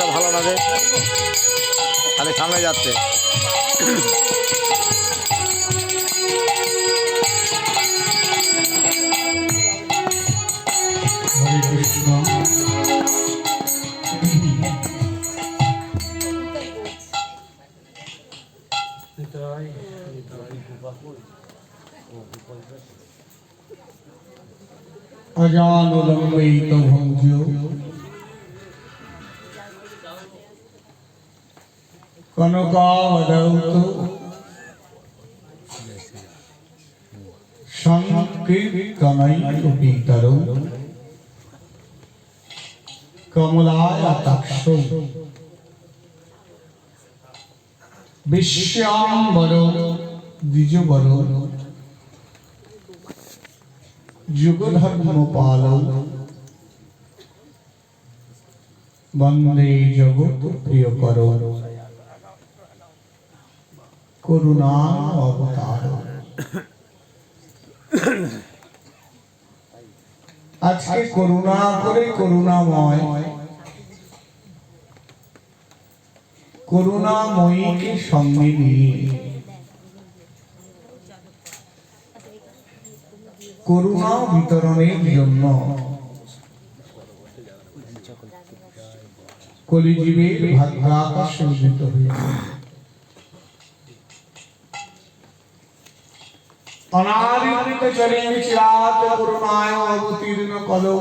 রাস্তা ভালো না রে, খালি সামনে যাচ্ছে। হরে কৃষ্ণ। অজানুলম্বিত ভঞ্জ কনকাবদৌত সংকীর্তনৈকপিতরৌ কমলায়তাক্ষৌ বিশ্বম্বরৌ দ্বিজবরৌ যুগধর্মপালৌ বন্দে জগৎ প্রিয়করৌ করুণা অবতার। আজকে করুণা করে করুণাময় করুণাময়ীকে সঙ্গে নিয়ে করুণা বিতরণের জন্য কলিজীবের ভাগ্যাকাশ উদিত হয়েছে। অনাদিত চরিম চিরাত করুণায় অবতীর্ণ কলৌ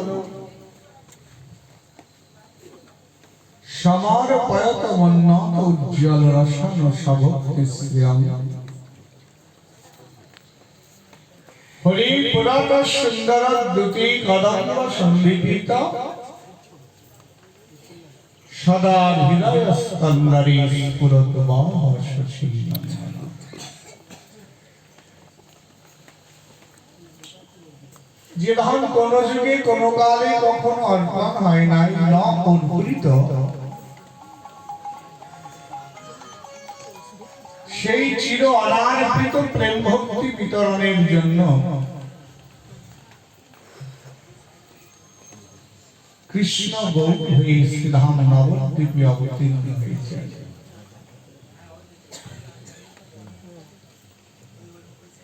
সমর্পয়ত মন্নত উজ্জ্বল রসন সভক্তি শ্রিয়ং হরি পুরাত সুন্দর দ্যুতি কদম্ব সন্ধিপিত সদা হৃদয় স্কন্দরে স্ফুরত শশী। যে ধন কোন যুগে কোন কালে কখনো অর্পণ হয় নাই, ন উদ্ভূত, সেই চির অনার্পিত প্রেম ভক্তি বিতরণের জন্য কৃষ্ণ গৌর হয়ে শ্রীধাম নবদ্বীপে অবতীর্ণ হয়েছে।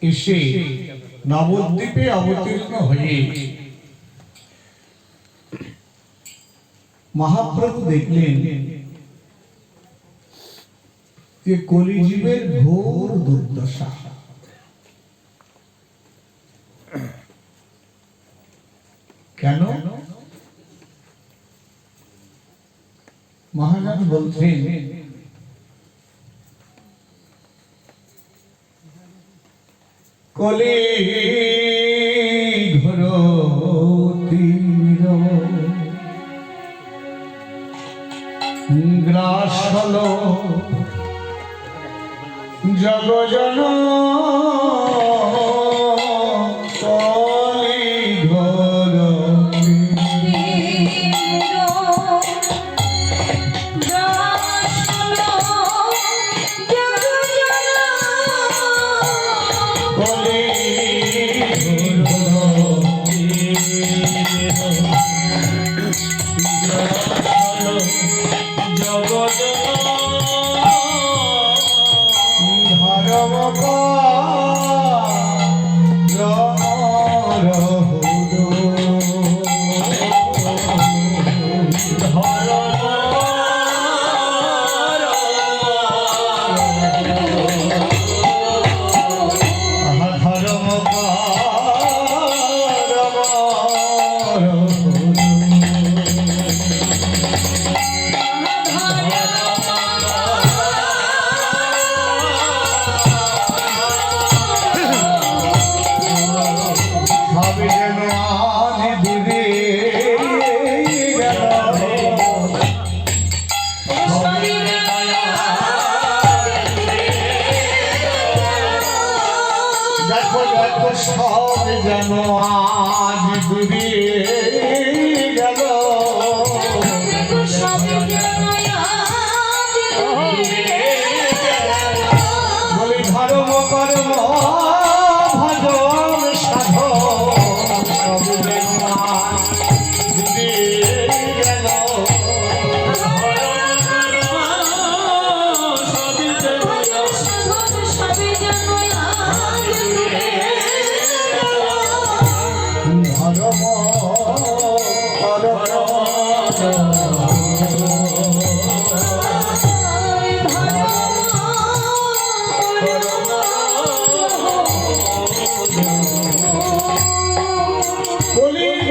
এসে নবদ্বীপে অবতীর্ণ হয়ে মহাপ্রভু দেখলেন যে কলিজীবের ঘোর দুর্দশা। কেন? মহারাজ বলছেন কলি ঘোর তীর গ্রাস হল জগজন যেন আজ দূরে গেল বলি ধর্ম কর্ম ভজন সাধন সব যেন আজ দূরে গেল। কলি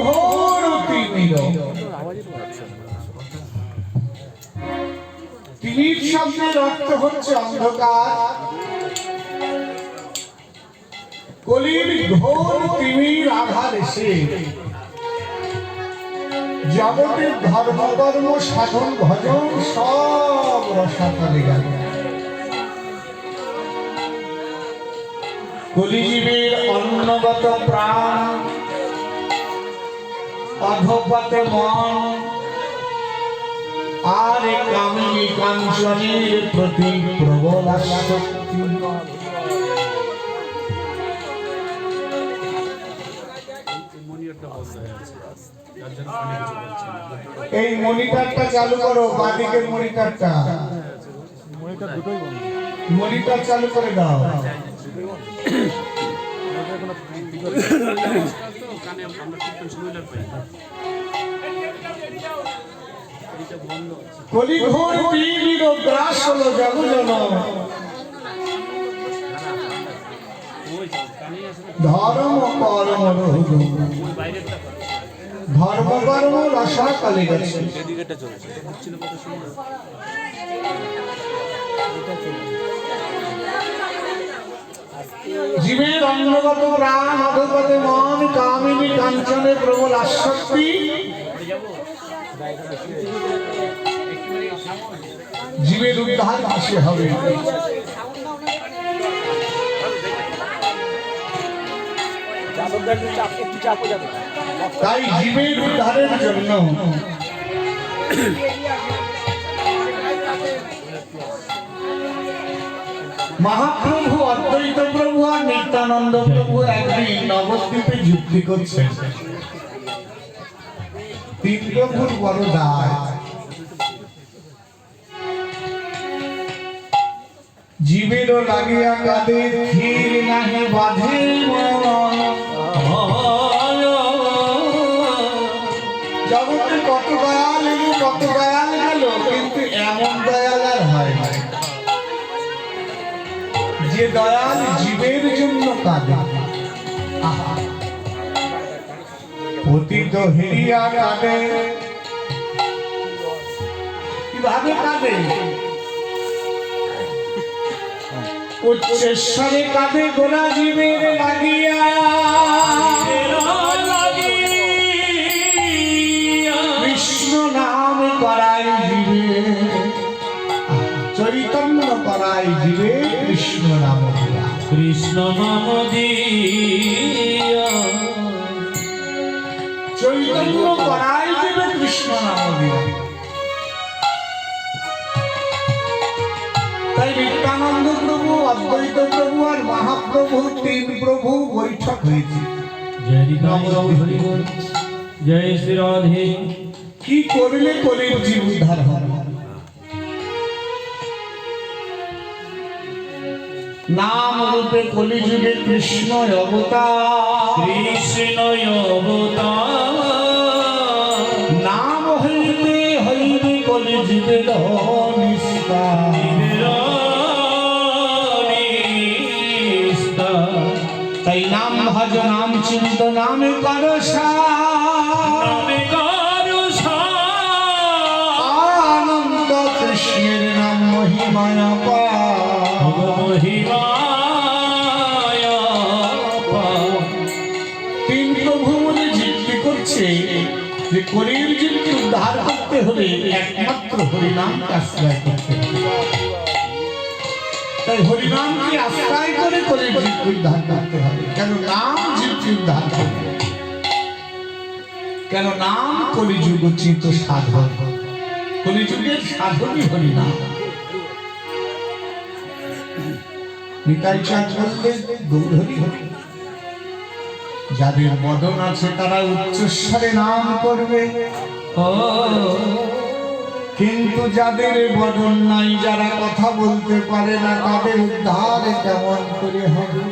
ঘোর তিমির তিমির শব্দের অর্থ হচ্ছে অন্ধকার। কলির ঘোর তিমির আধার এসে জগতের ধর্মকর্ম সাধন ভজন সব রসাতলে গেল। কলিজীবের অন্নগত প্রাণ, অধপতে মন, আর কামিনী কাঞ্চনের প্রতি প্রবল আসক্তি। এই মনিটরটা চালু করো, বাদিকের মনিটরটা, মনিটর চালু করে দাও। কলিঘোর তিমির গ্রাস হলো জগজন, ধর্ম কর্ম রহিল, ধর্ম কর্ম রসাতলে গেছে। জীবের অন্নগত প্রাণ, অধপতে মন, কামিনী কাঞ্চনের প্রবল আসক্তি জীবের উদ্ধার আসে হবে। তাই জীবের উদ্ধারের জন্য মহাপ্রভু অদ্বৈত প্রভু আর নিত্যানন্দ প্রভু একদিন নবদ্বীপে যুক্তি করছেন। তিন প্রভুর বড় দায়, জীবেরও লাগিয়া কাঁদে ধীর নাহি বাঁধে মন। জগতে কত দয়াল এলো, কত দয়াল গেল, কিন্তু এমন দয়াল আর হয় না যে দয়াল জীবের জন্য কাঁদে। পতিত হেরিয়া কাঁদে, কিভাবে কাঁদে? উচ্চেশ্বরে কাঁদে গোলা জীবের লাগিয়া, কৃষ্ণ নাম করাই জীবে, চৈতন্য করাই জীবে কৃষ্ণ নাম দিয়া, কৃষ্ণ নাম দিয়া, চৈতন্য করাই জীবে কৃষ্ণ নাম দিয়া। তাই নিত্যানন্দ প্রভু, অদ্বৈত প্রভু আর মহাপ্রভু তিন প্রভু বৈঠক হয়েছে। জয় শ্রী রাধে। কি করলে কলির জীব উদ্ধার হবে? নাম রূপে কলিযুগে কৃষ্ণ অবতার, কৃষ্ণ অবতার, নাম হইতে হইবে কলিযুগে নিস্তার। তাই নাম ভজ, নাম চিন্ত, নামে করো আনন্দ, কৃষ্ণের নাম মহিমায় তিন প্রভু বলে যুক্তি করছে যে কলির জীবকে উদ্ধার করতে হলে একমাত্র হরিনামকে আশ্রয় করতে হবে। তাই হরিনামকে আশ্রয় করে কলির জীবকে উদ্ধার করতে হবে। কেন নাম জীবকে উদ্ধার করবে? কেন নাম কলিযুগ উচিত সাধন, কলিযুগের সাধনই হরিনাম। নিতাই চাঁদ বললে গৌরহরি হরি, যাদের বদন আছে তারা উচ্চস্বরে নাম করবে, কিন্তু যাদের বদন নাই, যারা কথা বলতে পারে না, তাদের উদ্ধার কেমন করে হবে?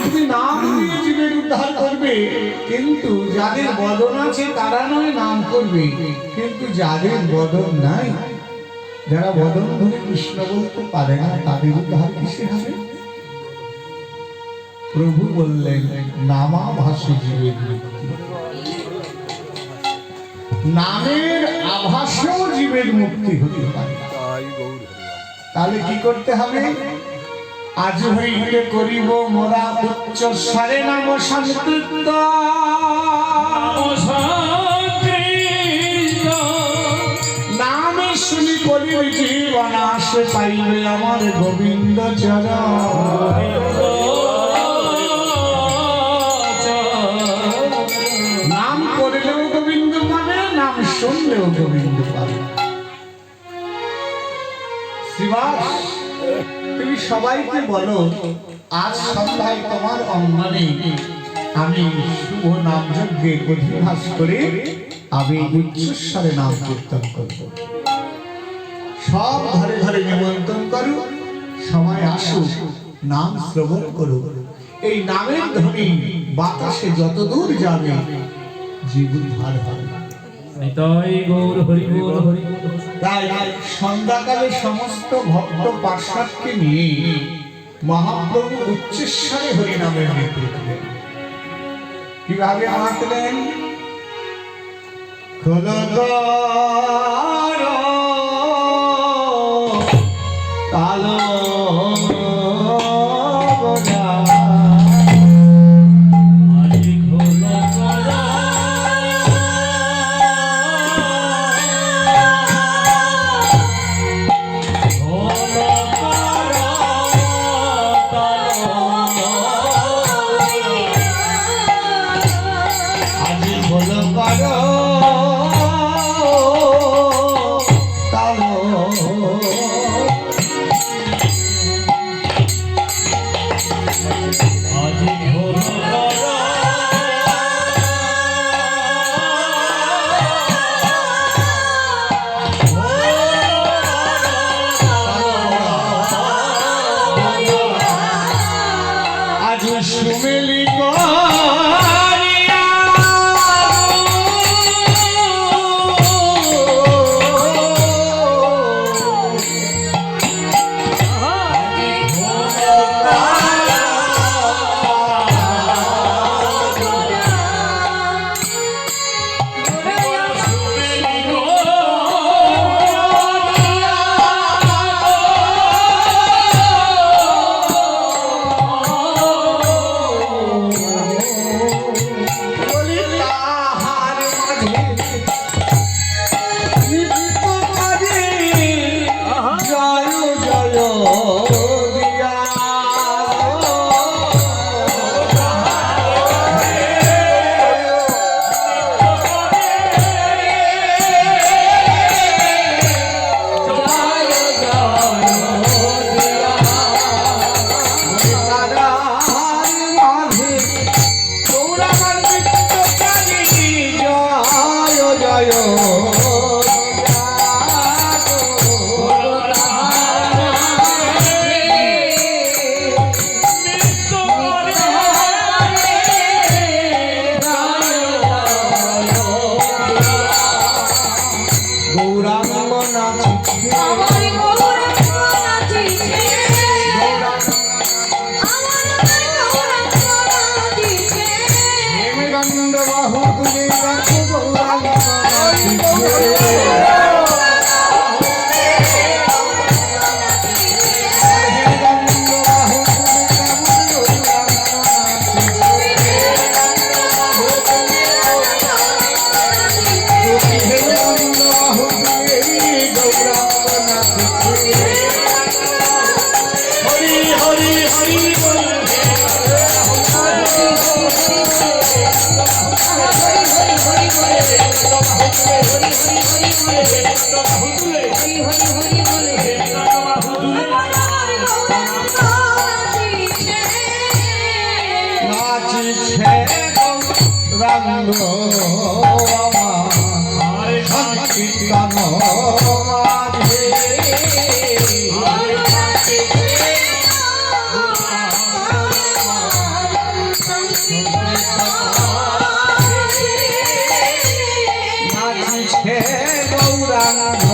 তুমি নাম দিয়ে জীবের উদ্ধার করবে, কিন্তু যাদের বদন আছে তারা নয় নাম করবে, কিন্তু যাদের বদন নাই, যারা বদন ধরে কৃষ্ণ বলতে পারে না, তাদের উদ্ধার কিসে হবে? প্রভু বললেন নামাভাসে জীবের মুক্তি। নামের আভাসেও জীবের মুক্তি হতে পারে। তাহলে কি করতে হবে? আজ হইতে করিব মোরা উচ্চ স্বরে নাম সংকীর্তন। নামে শুনি করিব জীবন আসে পাইবে আমার গোবিন্দ চরণ। নাম করলেও গোবিন্দ পাবে, নাম শুনলেও গোবিন্দ পাবে। শ্রীবাস, তুমি সবাইকে বলো আজ সন্ধ্যায় তোমার অঙ্গনে আমি শুভ নাম যজ্ঞে অধিবাস করে আমি উচ্চস্বরে নাম কীর্তন করব। সব ঘরে ঘরে নিমন্ত্রণ করো, সময় আসুক, নাম শ্রবণ করো। এই নামের ধ্বনি বাতাসে যত দূর যাবে জীব উদ্ধার হবে। নিতাই গৌর হরি বল হরি বল। তাই সন্ধ্যাকালে সমস্ত ভক্ত পার্শ্বদকে নিয়ে মহাপ্রভু উচ্চস্বরে হরিনামের নেতৃত্বে কিভাবে মাতলেন? কালো বাজিছে গৌরাঙ্গ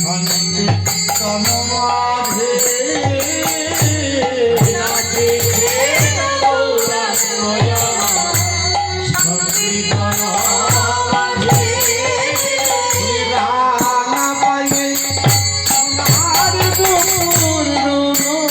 সংকীর্তন মাঝে নাচিছে গৌরাঙ্গ সংকীর্তন মাঝে রাঙা পায়ে সোনার দুপুর বাজে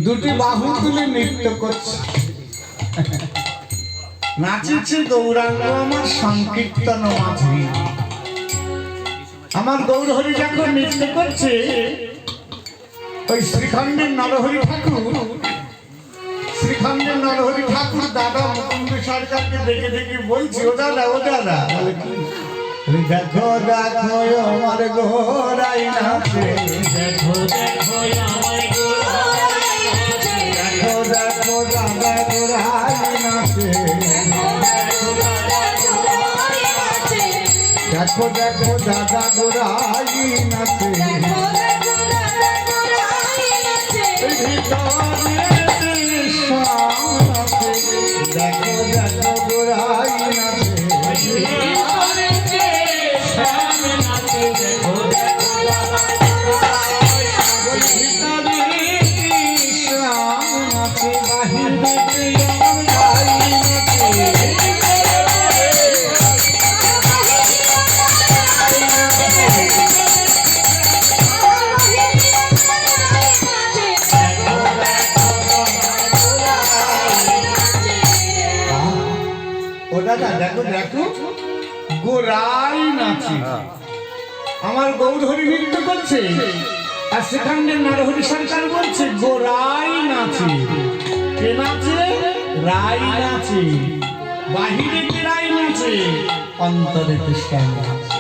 দুটি বাহু তুলে নৃত্য করছে, নাচিছে গৌরাঙ্গ আমার সংকীর্তন মাঝে। আমার গৌরহরি যখন নৃত্য করছে, ওই শ্রীখণ্ডের নরহরি ঠাকুর দাদা মুকুন্দ সরকারকে দেখে দেখে বলছে, ও দাদা বলে কি, দেখো দেখো আমার গোরাই নাচে, দেখো দেখো আমার দেখো দেখো দাদা গোরাই নাচে, দেখো দেখো দাদা গোরাই নাচে, দেখো দেখো গোরাই নাচে, দেখো দেখো গোরাই নাচে। আমার গৌরহরি নৃত্য করছে, আর সেখানে নরহরি সরকার বলছে গোরাই নাচে। কে নাচে? রাই নাচে। বাহিরে কে রাই নাচে? অন্তরে কৃষ্ণ নাচে।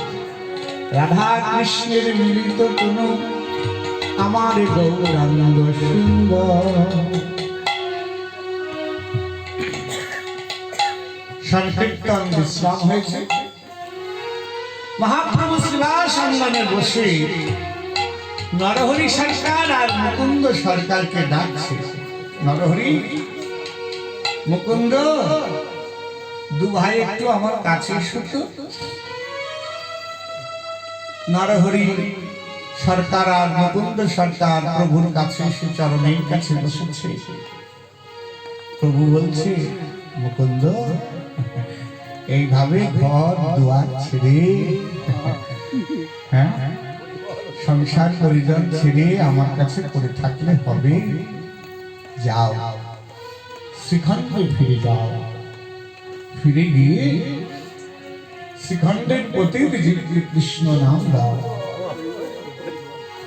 রাধা কৃষ্ণের মিলিত কোন আমার গৌরাঙ্গ সুন্দর। সংকীর্তন বিশ্রাম হয়েছে। মহাপ্রভু শ্রীবাস আঙ্গনে বসে নরহরি সরকার আর মুকুন্দ সরকারকে ডাকছে। নরহরি, মুকুন্দ, দু ভাই একটু আমার কাছে এসো তো। নরহরি সরকার আর মুকুন্দ সরকার প্রভুর কাছে এসে চরণের কাছে বসেছে। প্রভু বলছে, মুকুন্দ, এইভাবে ঘর দুয়ার ছেড়ে, হ্যাঁ, সংসার পরিজন ছেড়ে আমার কাছে পড়ে থাকলে হবে? যাও, শ্রীখণ্ডে ফিরে যাও। ফিরে গিয়ে শ্রীখণ্ডের প্রতি কৃষ্ণ নাম দাও।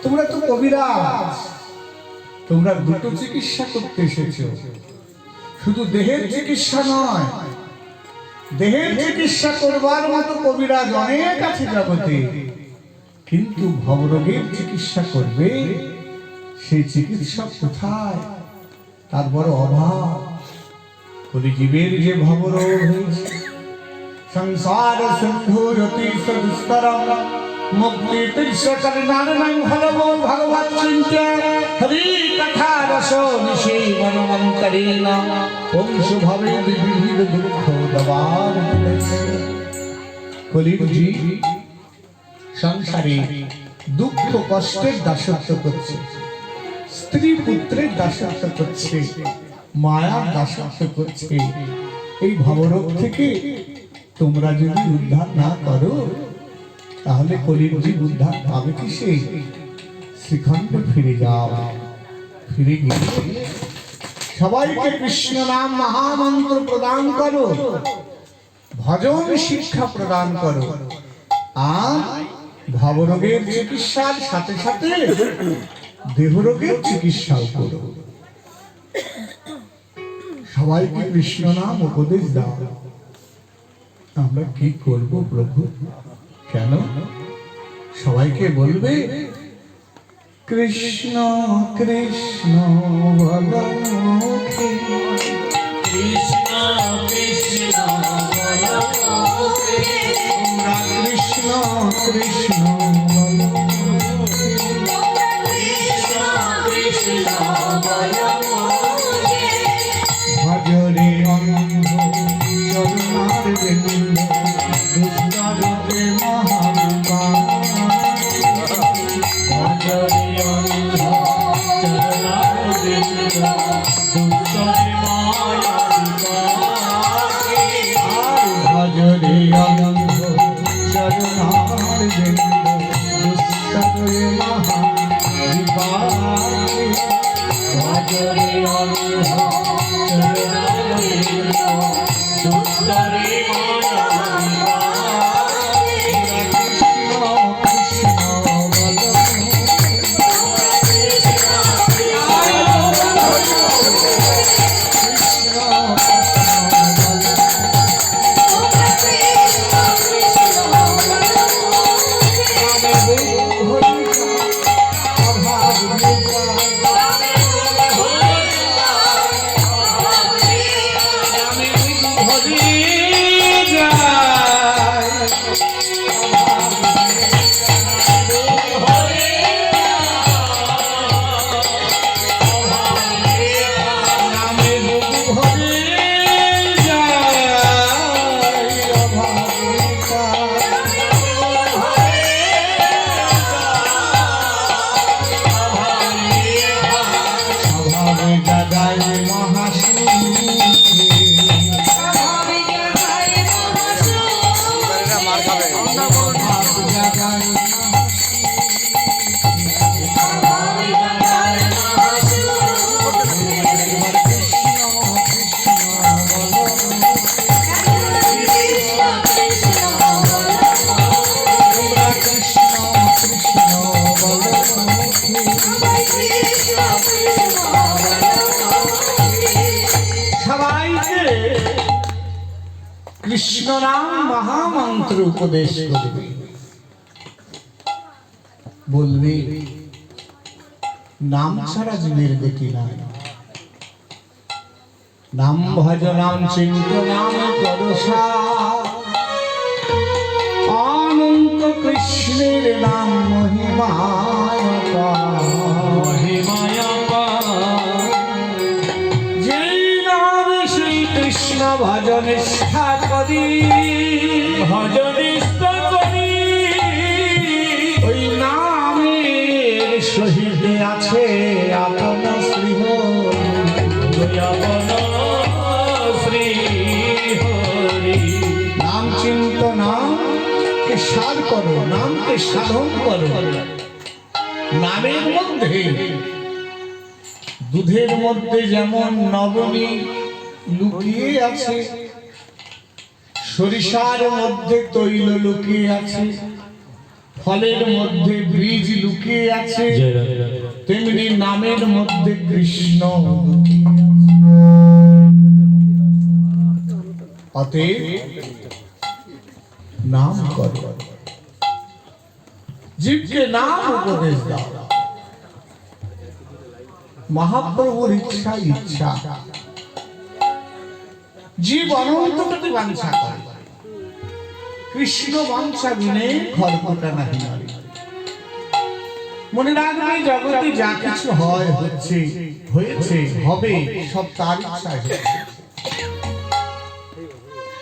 তোমরা তো কবিরাজ, তোমরা দুটো চিকিৎসা করতে এসেছো। শুধু দেহের চিকিৎসা নয়, দেহের চিকিৎসা করবার মতো কবিরাজ অনেক আছে জগতে, কিন্তু ভবরোগের চিকিৎসা করবে সেই চিকিৎসক কোথায়? তার বড় অভাব। কলিজীবের যে ভবরোগ হয়েছে, সংসার সিন্ধুরতি সদুস্তরম মুক্তি তীর্ষকর নারায়ণ ভগবান ভগবত চিন্তা হরি কথা রস নিশি মন মন করেন বংশ ভাবে বিবিধ দুঃখ দবার কলিযুগী সংসারে দুঃখ কষ্টের দাসত্ব করছে, স্ত্রী পুত্রের দাসত্ব করছে, মায়ার দাসত্ব করছে। এই ভবরোগ থেকে তোমরা যদি উদ্ধার না করো তাহলে কলিযুগী উদ্ধার পাবে কি? সে শ্রীখণ্ডে ফিরে যাও। ফিরে গিয়ে সবাইকে কৃষ্ণ নাম মহামন্ত্র প্রদান করো, ভজন শিক্ষা প্রদান করো, আর ভবরোগের চিকিৎসার সাথে সাথে দেহরোগের চিকিৎসাও করো। সবাইকে কৃষ্ণ নাম উপদেশ দাও। আমরা কি করব প্রভু? কেন? সবাইকে বলবে কৃষ্ণ কৃষ্ণ বলো মুখে, কৃষ্ণ কৃষ্ণ বলো মুখে, তোমরা কৃষ্ণ কৃষ্ণ বলো মুখে, কৃষ্ণ কৃষ্ণ বলো মুখে, ভজরে অন্ধ চরণার বৃন্দ দুষ্করতে মহাবিপদ, ভজরে অন্ধ চরণার বৃন্দ দুষ্টরে মায়ার বিপাকে, আর ভজরে অন্ধ চরণার বৃন্দ দুষ্করে মহাবিপদ, ভজরে অন্ধ চরণার বৃন্দ দুষ্টরে মায়ার মার খাবে। সবাইকে কৃষ্ণ নাম মহামন্ত্র উপদেশ করবে, বলবে নাম ছাড়া জীবের গতি নাই, নাম ভজ নাম চিন্ত নাম করসা, অনন্ত কৃষ্ণের নাম মহিমায় অপার। মহিমায়া যেই নাম শ্রী কৃষ্ণ ভজন নিষ্ঠা করি, ভজনিষ্ঠ করি, ওই নামের সহিত আছে আপন শ্রী দয়াবন শ্রী হরি। নাম চিন্ত নামকে সার করো, নামকে সাধন করো। নামের মধ্যে দুধের মধ্যে যেমন নবনী লুকিয়ে আছে, সরিষার মধ্যে তৈল লুকিয়ে আছে, ফলের মধ্যে বীজ লুকিয়ে আছে, তেমনি নামের মধ্যে কৃষ্ণ লুকিয়ে আছে। অতএব নাম করো, জীবকে নাম উপদেশ দাও। মহাপ্রভুর ইচ্ছা ইচ্ছা, জীব অনন্ত প্রতি বাঞ্ছা করে, কৃষ্ণ বাঞ্ছা বিনে খড়কুটা নাহি নারী। মনে রাখবে জগতে যা কিছু হয়, হচ্ছে, হয়েছে, হবে, সব তার ইচ্ছায় হয়েছে।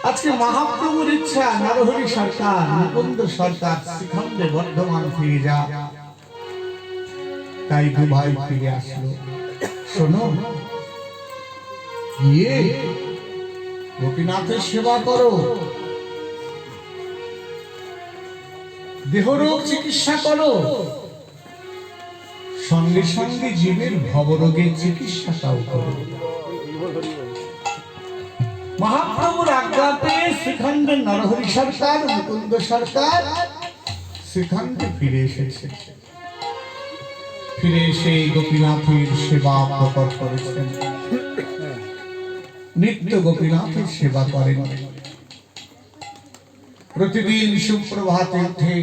আজকে মহাপ্রভুর ইচ্ছা নরহরি সরকার, মুকুন্দ সরকার শিখণ্ডে বর্ধমান ফিরে যা। তাই দু ভাই ফিরে আসলো। শোনো, গিয়ে গোপীনাথের সেবা করো, দেহরোগ চিকিৎসা করো, সঙ্গে সঙ্গে জীবের ভবরোগের চিকিৎসাটাও করো। মহাপ্রভুর আজ্ঞাতে শ্রীখণ্ডে নরহরি সরকার, মুকুন্দ সরকার শ্রীখণ্ডে ফিরে এসেছে। ফিরে এসে গোপীনাথের সেবা প্রকট করেছেন। নিত্য গোপীনাথের সেবা করেন। প্রতিদিন সুপ্রভাতে উঠে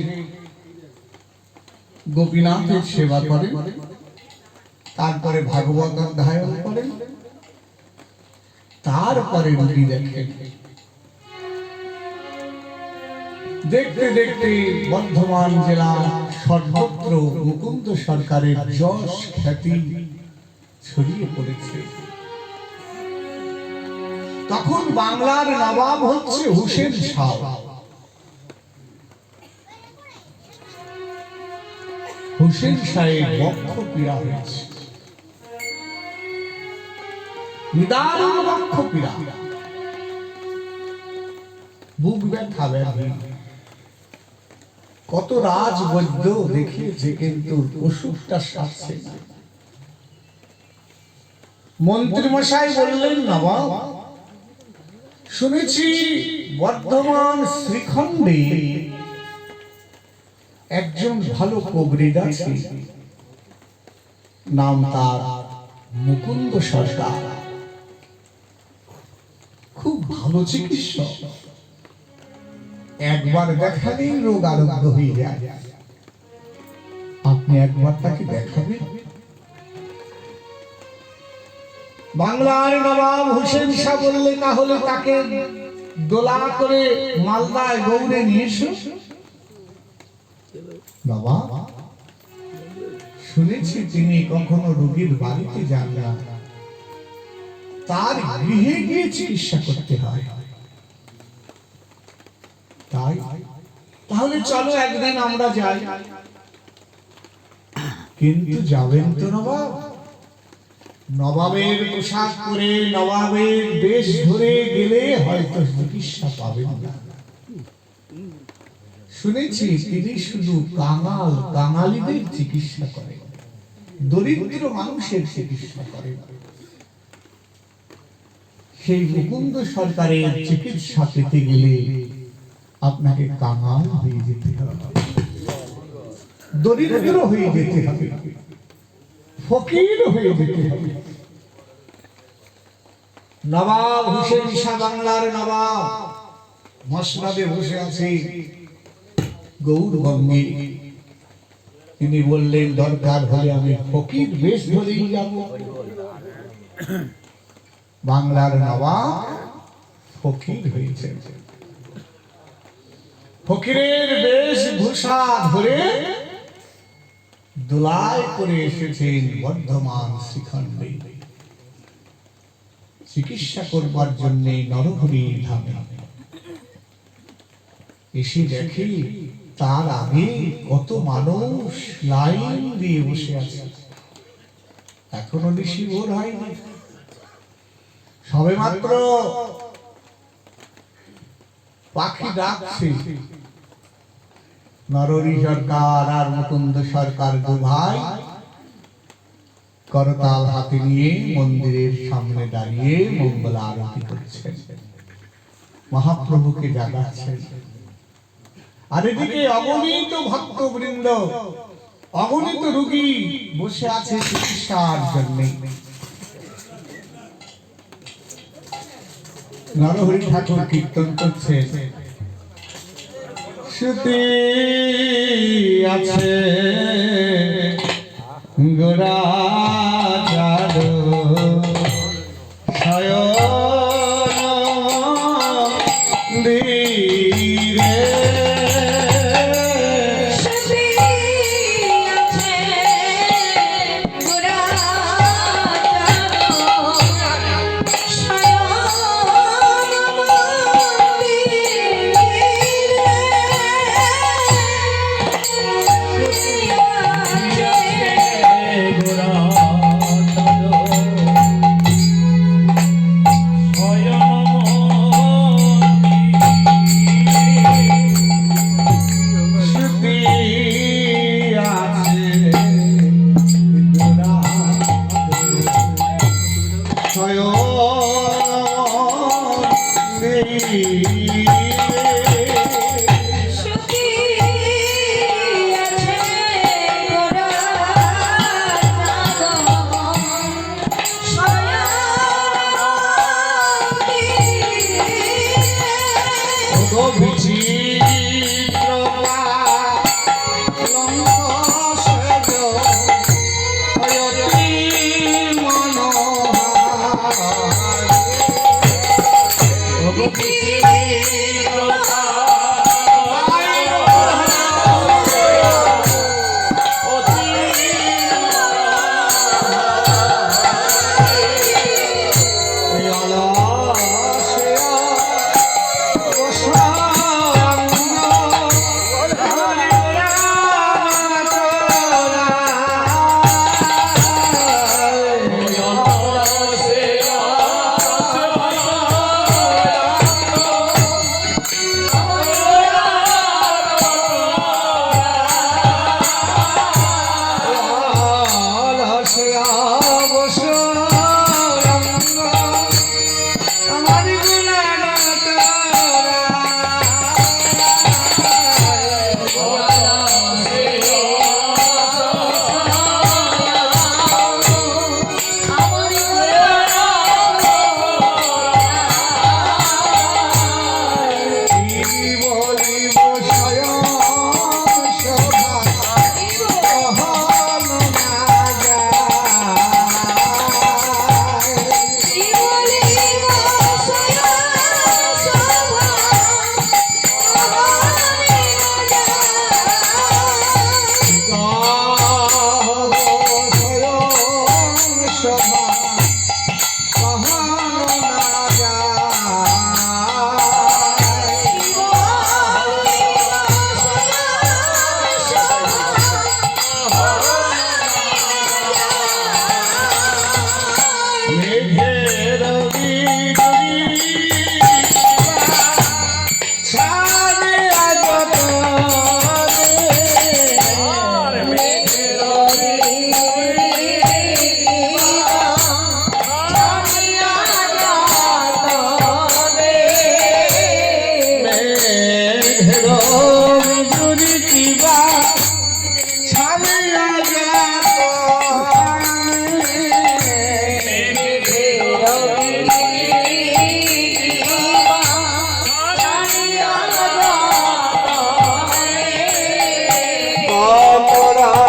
গোপীনাথের সেবা করেন, তারপরে ভাগবত অধ্যয়ন করেন, তারপরে রুগী দেখেন। দেখতে দেখতে বর্ধমান জেলা সর্বত্র মুকুন্দ সরকারের যশ খ্যাতি ছড়িয়ে পড়েছে। তখন বাংলার নবাব হচ্ছে হুসেন শাহ। হুসেন শাহের বক্ষ পীড়া হয়েছে, নিদারুণ বক্ষ পীড়া, বুক ব্যথা, ব্যাধি। কত রাজবৈদ্য দেখিয়েছে, কিন্তু ওষুধটা সারছে না। মন্ত্রী মশাই বললেন, নবাব, শুনেছি বর্ধমান শ্রীখণ্ডে একজন ভালো কবিরাজ আছে, নাম তার মুকুন্দ সরকার, খুব ভালো চিকিৎসক। একবার দেখালেই রোগ আরোগ্য হয়ে যায়। আপনি একবার তাকে দেখাবেন। বাংলার নবাব হুসেন শাহ বললেন, তাহলে তাকে দোলা করে মালদায় গৌড়ে নিয়ে এসো। বাবা, শুনেছি তিনি কখনো রোগীর বাড়িতে যান না, তার গৃহে গিয়ে চিকিৎসা করতে হয়। তাই তাহলে চলো একদিন আমরা যাই। কিন্তু যাবেন তো নবাব? নবাবের পোশাক পরে, নবাবের বেশ ধরে গেলে হয়তো চিকিৎসা পাবেন না। শুনেছি তিনি শুধু কাঙালিদের চিকিৎসা করেন, দরিদ্র মানুষের চিকিৎসা করেন। সেই মুকুন্দ সরকারের চিকিৎসা পেতে গেলে আপনাকে কাঙাল হয়ে যেতে হবে, দরিদ্র হয়ে যেতে হবে, ফকির হয়ে যেতে হবে। নবাব হুসেন শাহ, বাংলার নবাব, মসনদে বসে আছে গৌড়বঙ্গে। তিনি বললেন, দরকার হলে আমি ফকির বেশ ধরেই যাব। বাংলার নবাব ফকির হয়েছে, ফকিরের বেশ ভূষা ধরে দোলায় করে এসেছেন বর্ধমান শ্রীখণ্ডে চিকিৎসা করবার জন্য নরহরি ধামে। এসে দেখি তার আগে কত মানুষ লাইন দিয়ে বসে আছে। এখনো বেশি ভোর হয়নি, সবে মাত্র পাখি ডাকছে। নরহরি সরকার আর মুকুন্দ সরকার দু ভাই করতাল হাতে নিয়ে মন্দিরের সামনে দাঁড়িয়ে মঙ্গল আরতি করছেন, মহাপ্রভুকে জাগাচ্ছেন। আর এদিকে অগণিত ভক্তবৃন্দ, অগণিত রোগী বসে আছে চিকিৎসার জন্য। নরহরি ঠাকুর কীর্তন করছেন, শুতে আছে গোরা চাঁদ শয়ন ধীরে, শুতে আছে সুখী আছে গোরা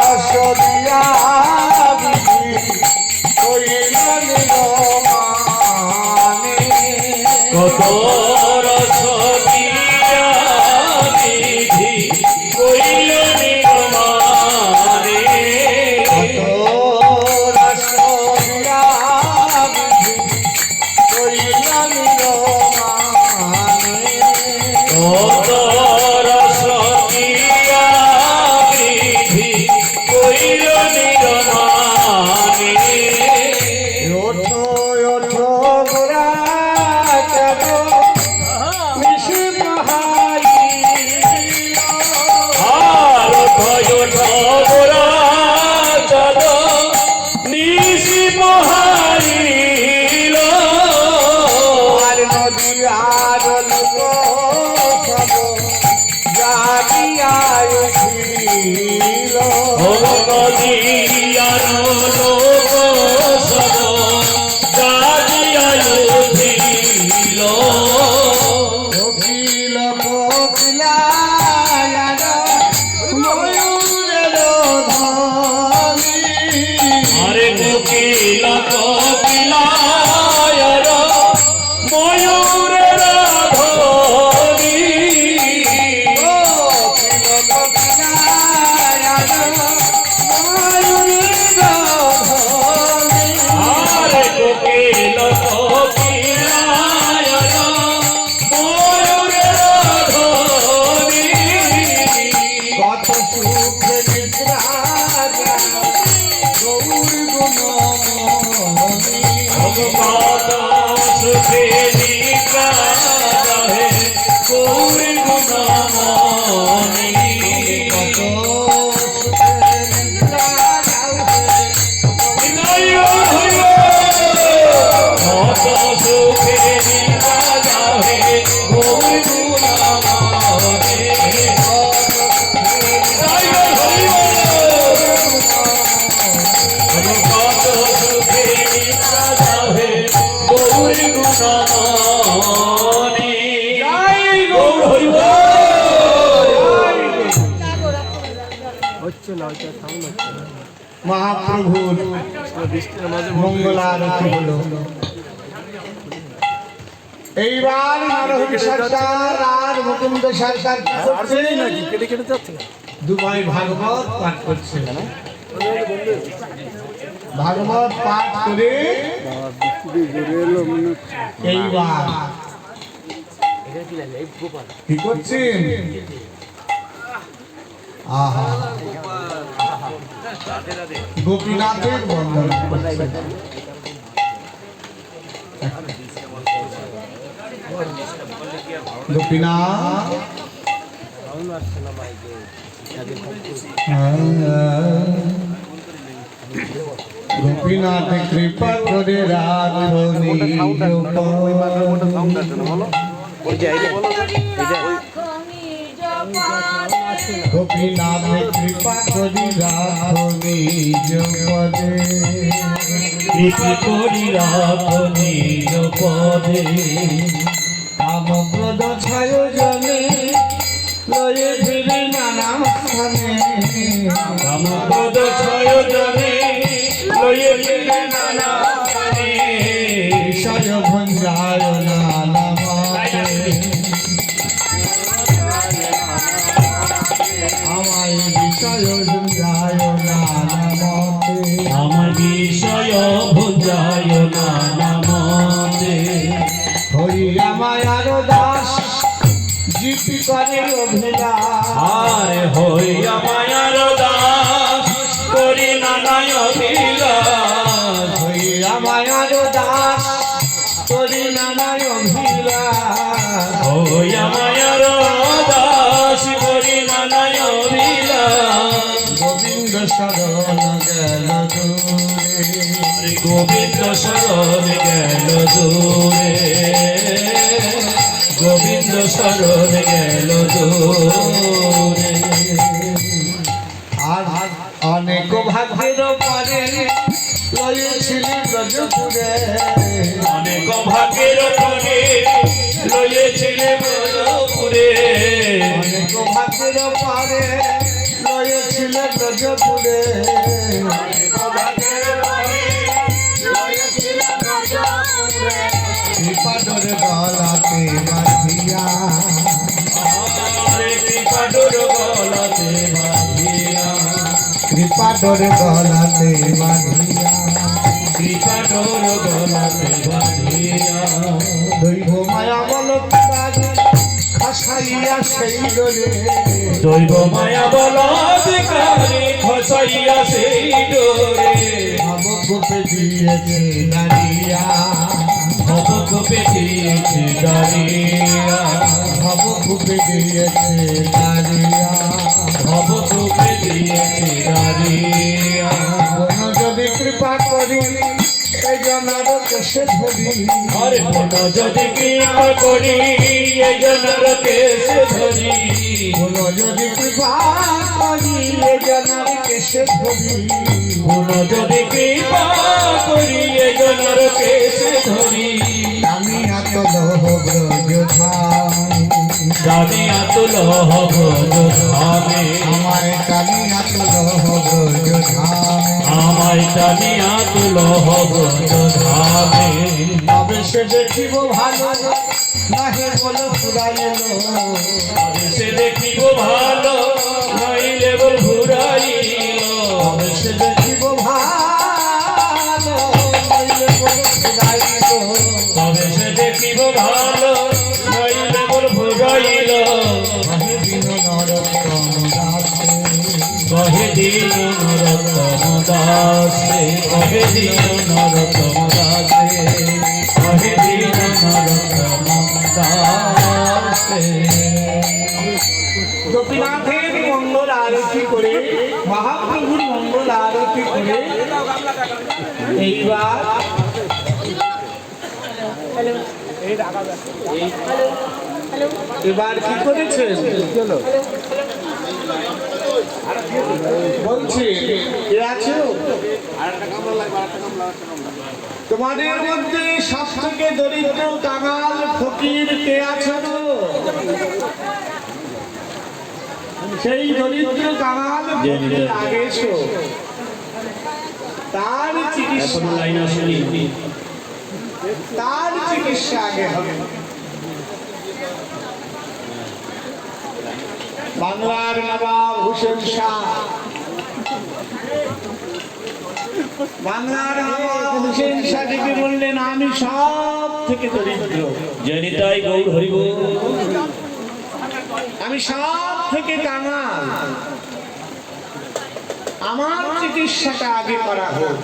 সুখে মনে গৌর হরি বল। মহাপ্রভুর মঙ্গলারতি হলো। এইবার নরহরি সরকার আর মুকুন্দ সরকার কি করছে? দুবাই ভাগবত পাঠ করছে। ভাগবত পাঠ করে এইবার কি করছেন? আহা, গোপীনাথের বন্দনা করছেন। গোপীনাথ গোপীনাথ কৃপা করে রাখনি গোপীনাথ কৃপা করি রাখনি পদে কৃপা করি রাখো নিজ পদে কামপ্রদ ছায় জনে লয়ে ফিরে নানা স্থানে কামপদ ছয় জনে লয়ে ফিরে নানা স্থানে বিষয় ভঞ্জায় নানা মাতে আমায় বিষয় ভঞ্জায় নানা মতে আমার বিষয় ভুঞ্জায় নানা মতে হরি আমায়ার দাস জিপি করে অভিলাষ আরে হইয়া মায়ার দাস করি নানায় অভিলাষ হরি আমায়ার দাস করি নানায় অভিলাষ হইয়া মায়ার দাস করি নানায় অভিলাষ গোবিন্দ শরণ গেল দূরে গোবিন্দ শরণ গেল দূরে গোবিন্দ শরণ গেল দূরে আর অনেক ভাগ্যের পরে লয়েছিলি ব্রজপুরে অনেক ভাগের পরে লইয়েছিলে বড়পুরে অনেক ভাগ্যের পরে লয়েছিলে ব্রজপুরে কৃপাডোর গলাতে বাঁধিয়া কৃপাডোর গলাতে বাঁধিয়া কৃপাডোর গলাতে বাঁধিয়া কৃপাডোর গলাতে বাঁধিয়া দৈব মায়া বল খাসাইয়া সেই ডোরে দৈব মায়া বলাধিকারী খসাইয়া সেই ডোরে ভবকূপে দিয়েছে নারিয়া ভবকূপে দিয়েছে দাঁড়িয়া ভবকূপে দিয়েছে নারিয়া ভবকূপে দিয়েছে দাঁড়িয়া কোন যদি কৃপা করি এই জনার কেশে ধরি আরে মন যদি কৃপা করি এই জনের কেশে ধরি কোন যদি কৃপা করি এই জনার কেশে ধরি মন যদি কৃপা করি এই জনের কেশে ধরি আমি আতল ব্রজ জানি আতুল হব ধামে আমায় কানি আতল ব্রজ আমায় জানি আতুল হব ধামে তবে সে দেখিব ভালো নাহে বল ফুরাইল সে দেখিব ভালো নইলে বল ঘুরাইল তবে সে দেখিব ভালো নাইলে বল ফুরাইল তবে সে দেখিব ভালো নইলে বল ঘুরাইল কহে দিন নরোত্তম দাসে কহে দিন নরোত্তম দাসে কহে দিন নরোত্তম দাসে কহে দিন নরোত্তম দাসে গোপীনাথের মঙ্গল আরতি করে মহাপ্রভুর মঙ্গল আরতি করে এইবার এবার কি করেছেন বলছি কে আছো তোমাদের মধ্যে সব থেকে দরিদ্র কাঙাল ফকির কে আছো গো? সেই দরিদ্র কাঙাল ফকির আগে এসো, তার চিকিৎসা আগে হবে। বাংলার নবাব হোসেন শাহ, বাংলার নবাব হোসেন শাহ ডেকে বললেন, আমি সব থেকে দরিদ্র, জনিতাই গৌর হরি বল। আমি সব থেকে কাঙাল, আমার চিকিৎসাটা আগে করা হোক।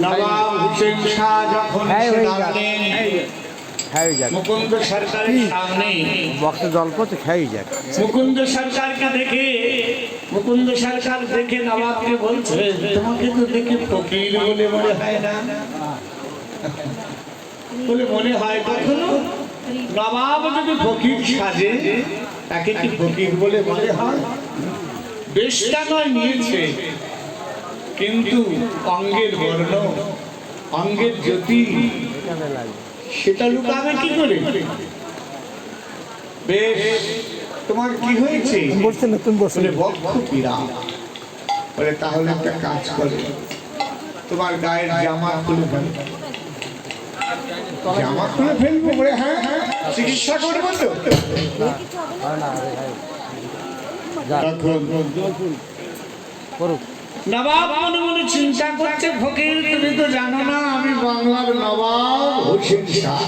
নবাব হোসেন শাহ যখন এসে দাঁড়ালেন মুকুন্দ সরকারের সামনে, মুকুন্দ সরকারকে দেখে, মুকুন্দ সরকার দেখে নবাবকে বলছে, তোমাকে তো দেখে ফকির বলে মনে হয় না? বলে মনে হয় কখনো? নবাব যদি ফকির সাজে তাকে কি ফকির বলে মনে হয়? বেশটা নয় নিয়েছে, কিন্তু অঙ্গের বর্ণ, অঙ্গের জ্যোতি সেটা লুকাবে কি করে? বেশ, তোমার কি হয়েছে? বলে বক্ষ পীড়া। বলে তাহলে একটা কাজ করে, তোমার গায়ের জামা খুলে ফেলবো। জামা খুলে ফেলবো? বলে হ্যাঁ হ্যাঁ, চিকিৎসা করবো তো। নবাব মনে মনে চিন্তা করছে, ফকির তুমি তো জানো না আমি বাংলার নবাব হোসেন শাহ,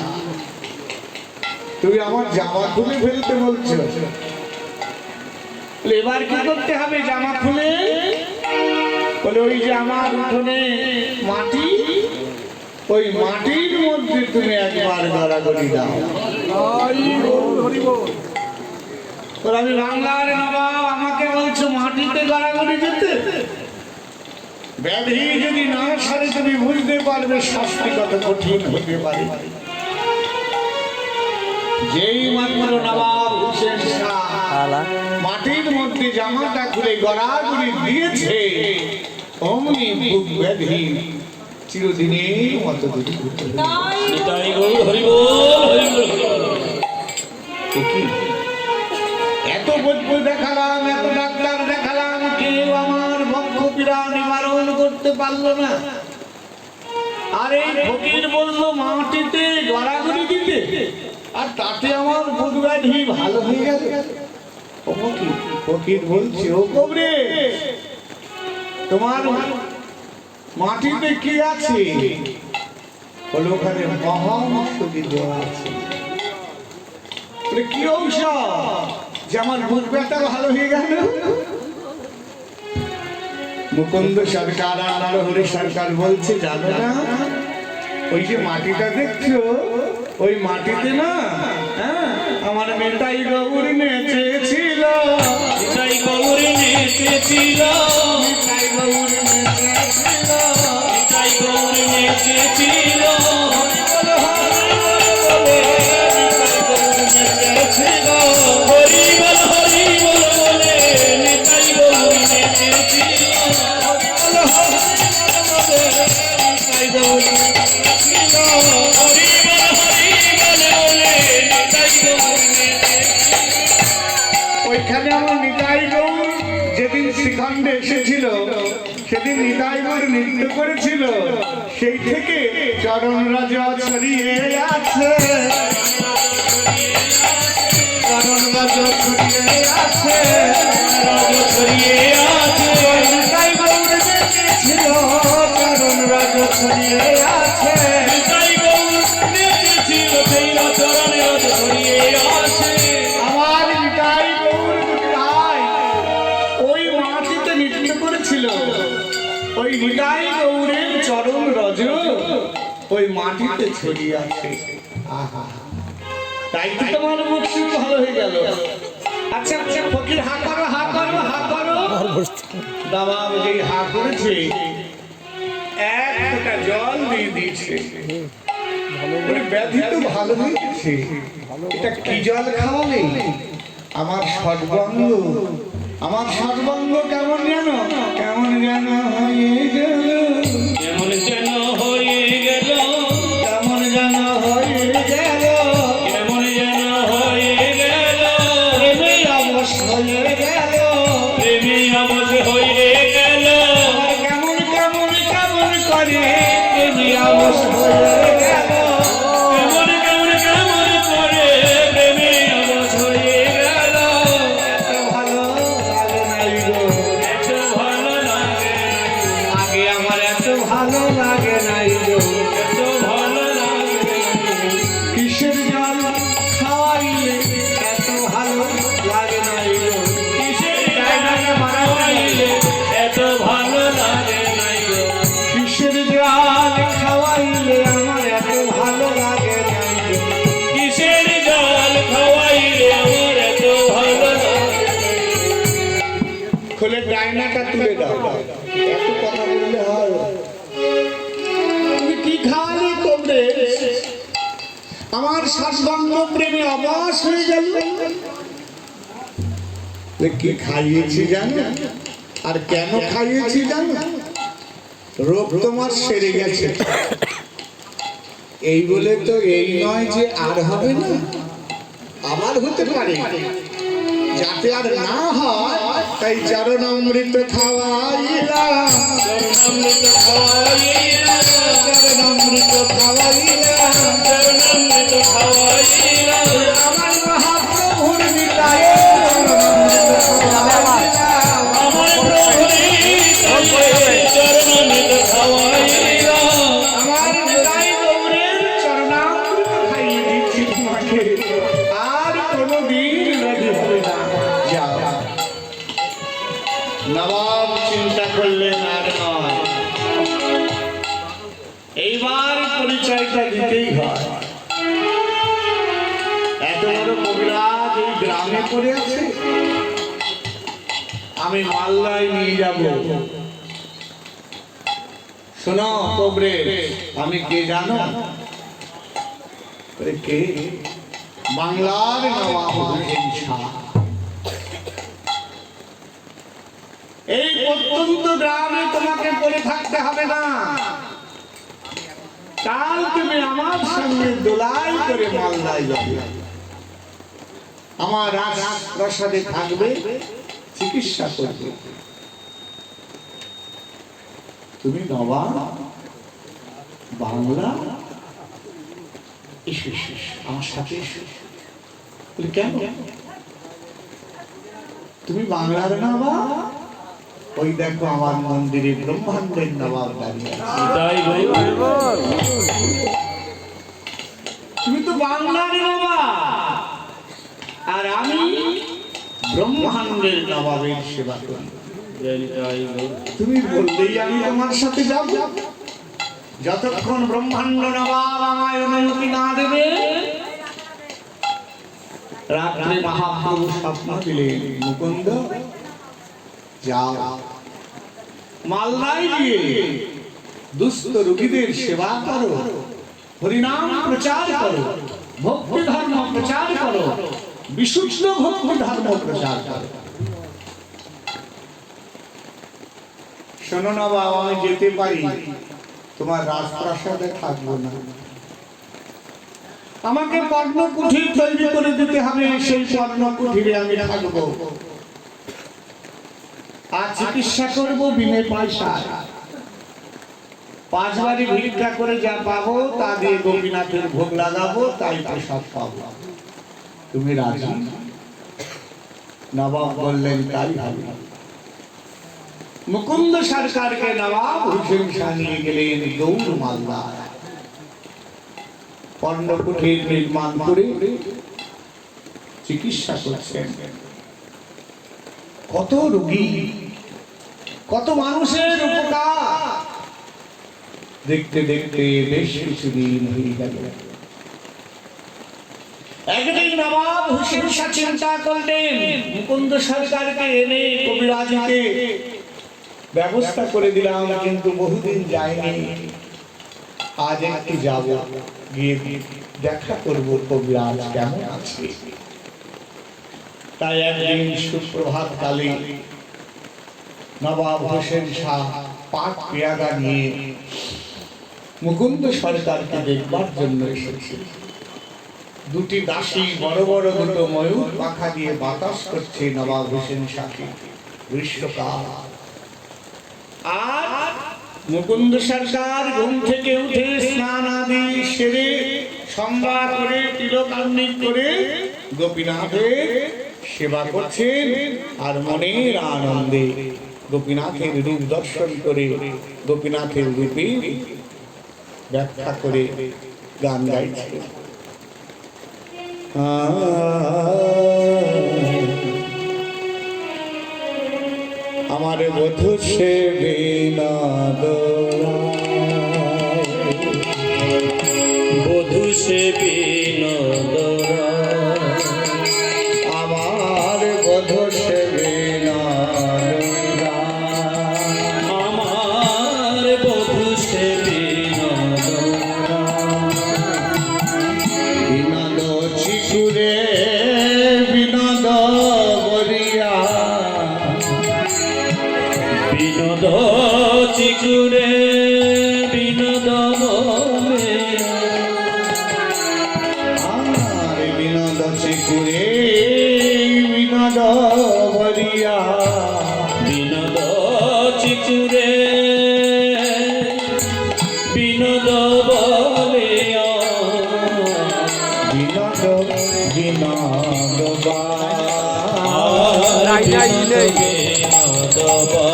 তুমি আমার জামা খুলে ফেলতে বলছো। এবার কি করতে হবে জামা খুলে? বলে ওই যে আমার উঠোনে মাটি, ওই মাটির মধ্যে তুমি একবার গড়াগড়ি দাও। আমি বাংলার নবাব, আমাকে বলছো মাটিতে গড়াগড়ি যেতে? ব্যাধি যদি না সারে তুমি বুঝতে পারবে শাস্তি কত কঠিন হতে পারে। যেই মাত্র নবাব হোসেন শাহ মাটির মধ্যে জামাটা খুলে গড়াগড়ি দিয়েছে, অমনি বুক ব্যাধি চিরদিনের মতো এত বৈদ্য দেখালাম, এত ডাক্তার দেখালাম, কেউ আমার বক্ষ পীড়া নিবারণ করতে পারলো না। আর এই ফকির বললো মাটিতে গড়াগড়ি দিতে, আর তাতে আমার বুক ব্যাধি ভালো হয়ে গেল। ফকির বলছে, ও কবরে, তোমার মাটিতে কি আছে? বলে ওখানে মহাঔষধি দেওয়া আছে। কি ঔষধ যে আমার বুক ব্যথা ভালো হয়ে গেল? মুকুন্দ সরকার আর নরহরি সরকার বলছে, জানো না ওই যে মাটিটা দেখছো, ওই মাটিতে না আমার মেটাই গৌর নেচেছিল, নিতাই গৌর নেচেছিল, মেটাই গৌর নেচেছিল, নিতাই গৌর নেচেছিল, হরি বল হরি বল বলে নিতাই গৌর নেচেছিল, নিতাই গৌর নেচেছিল, হরি বল হরি বল বলে নিতাই গৌর নেচেছিল। ওইখানে আমার নিতাই গৌর যেদিন শ্রীখণ্ডে এসেছিল, সেদিন নিতাই গৌর নৃত্য করেছিল, সেই থেকে চরণ রাজা ছড়িয়ে আছে, চরণ রাজা ছড়িয়ে আছে, রাজা ছড়িয়ে আছে, নিতাই গৌর দেখেছিল, চরণ রাজা ছড়িয়ে আছে, নিতাই গৌর নেচেছিল, সেই চরণে রাজা ছড়িয়ে আছে। আমার নিতাই গৌর দুটি ভাই ওই মাটিতে নৃত্য করেছিল, ওই নিতাই গৌরের চরণ রজ ওই মাটিতে ছড়িয়ে আছে। আহা, তাই তো তোমার মুক্তি ভালো হয়ে গেল। আচ্ছা আচ্ছা ফকির, হা করো হা করো হা করো। নবাব যেই হা করেছে, এক ফোঁটা জল দিয়ে দিয়েছে। ব্যাধি তো ভালো হয়ে গেছে, এটা কি জল খাওয়ালে? আমার সর্বাঙ্গ আমার সর্বাঙ্গ কেমন যেন হয়ে গেল, কেমন যেন হয়ে গেল, কেমন যেন হয়ে গেল, কেমন যেন হয়ে গেল, প্রেমে অবশ হয়ে গেল, প্রেমে অবশ হয়ে গেল, আমার কেমন কেমন কেমন করে প্রেমে অবশ হয়ে গেল। কেমন কেমন কেমন করে প্রেমে অবশ হয়ে গেল। এত ভালো লাগে নাই গো, এত ভালো লাগে না, আগে আমার এত ভালো লাগে নাই গো। এত ভালো লাগে না, কিসের জল খাওয়াইলে এত ভালো লাগে নাই গো। কিসের ডায়নাকে মারা হইলে এত ভালো লাগে নাই গো। কিসের জল খাওয়াইলে আমার এত ভালো লাগে নাই গো। কিসের জল খাওয়াইলে আমার এত ভালো লাগে। খুলে ডায়নাটা তুলে দাও, এত কথা বললে হয়? তুমি কি খাওয়ালে তোমরে? আমার সর্বাঙ্গ প্রেমে অবশ হয়ে গেল। কি খাইয়েছি জানো? আর কেন খাইয়েছি জানো? রোগ তোমার সেরে গেছে, এই বলে তো এই নয় যে আর হবে না, আবার হতে পারে। যাতে আর না হয় তাই চরণামৃত খাওয়াইলাম, চরণামৃত খাওয়াইলাম, চরণামৃত খাওয়াইলাম, চরণামৃত খাওয়াইলাম, আমার মহাপ্রভুর নিতাই চরণামৃত খাওয়াইলাম, আমার প্রভুর নিতাই চরণামৃত খাওয়াইলাম, আমার নিতাই গৌরের চরণামৃত খাইয়ে দিচ্ছি তোমাকে, আর কোনোদিন রাজি হবে না। যাও। নবাব চিন্তা করলেন আর নয়, এইবার পরিচয়টা দিতেই হয়। এত বড় কবিরাজ এই গ্রামে পড়ে আছে, আমি মালদায় নিয়ে যাব। শোনো কবরে, আমি কে জানো? বলে, কে? বাংলার নবাব হোসেন শাহ। এই প্রত্যন্ত গ্রামে তোমাকে পড়ে থাকতে হবে না, কাল তুমি আমার সঙ্গে দোলাই করে মালদায় যাবে, আমার রাজপ্রাসাদে থাকবে, চিকিৎসা করবে। তুমি নবাব বাংলা, এসো এসো এসো, আমার সাথে এসো। বলে, কেন? তুমি বাংলার নবাব? ওই দেখো আমার মন্দিরে ব্রহ্মাণ্ডের নবাব দাঁড়িয়ে আছে। নিতাই গৌর। তুমি তো বাংলার নবাব, আর আমি ব্রহ্মাণ্ডের নবাবের সেবা করি। নিতাই গৌর। তুমি বললেই আমি তোমার সাথে যাব। যতক্ষণ ব্রহ্মাণ্ড নবাব আমায় অনুমতি না দেবে, রাত্রে মহাপ্রভু স্বপ্ন দিলেন, মুকুন্দ যাও, মালদায় গিয়ে দুস্থ রোগীদের সেবা করো, হরিনাম প্রচার করো, ভক্তি ধর্ম প্রচার করো, বিশুদ্ধ ভক্তি ধর্ম প্রচার করো। শোনো না বাবা, আমি যেতে পারি, তোমার রাজপ্রাসাদে থাকবো না, আমাকে পর্ণ কুঠির তৈরি করে দিতে হবে, সেই পর্ণ কুঠিরে আমি থাকবো, আর চিকিৎসা করবো বিনে পয়সায়। 5 বারি ভিক্ষা করে যা পাবো তা দিয়ে গোপীনাথের ভোগ লাগাবো, তাই প্রসাদ পাবো। তুমি রাজি? নবাব বললেন, তাই হবে। মুকুন্দ সরকারকে নবাব হোসেন শাহ নিয়ে গেলেন গৌর মালদা। পর্ণকুঠির নির্মাণ করে চিকিৎসা করছেন। কত রোগী, কত মানুষের উপকার। দেখতে দেখতে বেশ কিছুদিন হয়ে গেল। একদিন নবাব হোসেন শাহ চিন্তা করলেন, মুকুন্দ সরকারকে এনে কবিরাজকে ব্যবস্থা করে দিলাম, কিন্তু বহুদিন যায়নি, আজ একটু যাব, গিয়ে দেখা করব কবিরাজ কেমন আছে। তাই একদিন সুপ্রভাত কালে নবাব হোসেন শাহ পাট পেয়াদা নিয়ে মুকুন্দ সরকারকে দেখবার জন্য এসেছে। দুটি দাসী বড় বড় দুটো ময়ূর পাখা দিয়ে বাতাস করছে নবাব হোসেন শাহকে। গ্রীষ্মকাল, আর মুকুন্দ সরকার ঘুম থেকে উঠে স্নান আদি সেরে সন্ধ্যা করে তিলকান্বিত করে গোপীনাথের সেবা করছেন আর মনের আনন্দে গোপীনাথের রূপ দর্শন করে গোপীনাথের রূপে ব্যাখ্যা করে গান গাইছেন। আমার বধূ সে বিনোদ, বধূ সে বিনোদ, আমার বধূ সে বিনোদ, আমার বধূ সে বিনোদ, বিনোদ চিকুরে বিনোদ বরিয়া, বিনোদ চিকুরে বিনোদ বলে, আর বিনোদ চিকুরে বিনোদ বরিয়া, বিনোদ চিকুরে বিনোদ বলে, বিনোদ বিনোদ বা বিনোদ বা,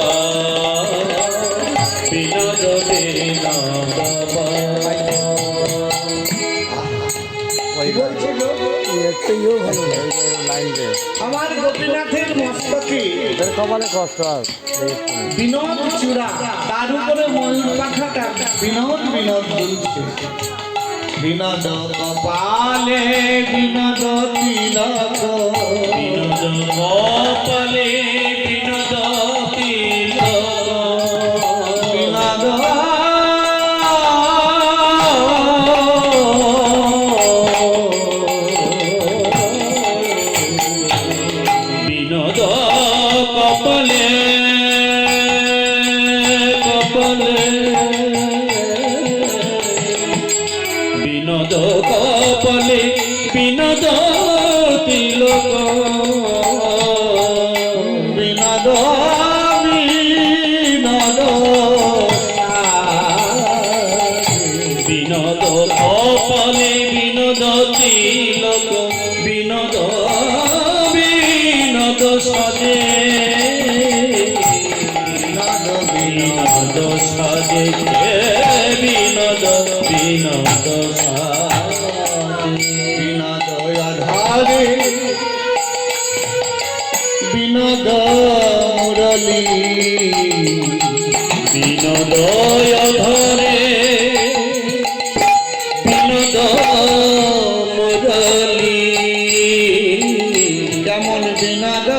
বিনোদ বিনোদ বা। আমার গোপীনাথের মস্তকে কপালে কষ্ট আর বিনোদ চূড়া, তার উপরে ময়ূর পাখাটা বিনোদ বিনোদ দুলছে। বিনোদ কপালে বিনোদ তিলক, বিনোদ কপালে বিনোদ তিলক, বিনোদ বিনোদ কপালে কপালে, বিনোদ কপালে বিনোদ তিলক, বিনোদ বিনোদ বিনোদ কপালে বিনোদ তিলক, বিনোদ বিনোদ সাজে, বিনোদ সাজে, বিনোদ বিনোদ সাজে, বিনোদ আধারে বিনোদ মুরলী, বিনোদ ধরে বিনোদ মুরলী, কেমন বিনোদ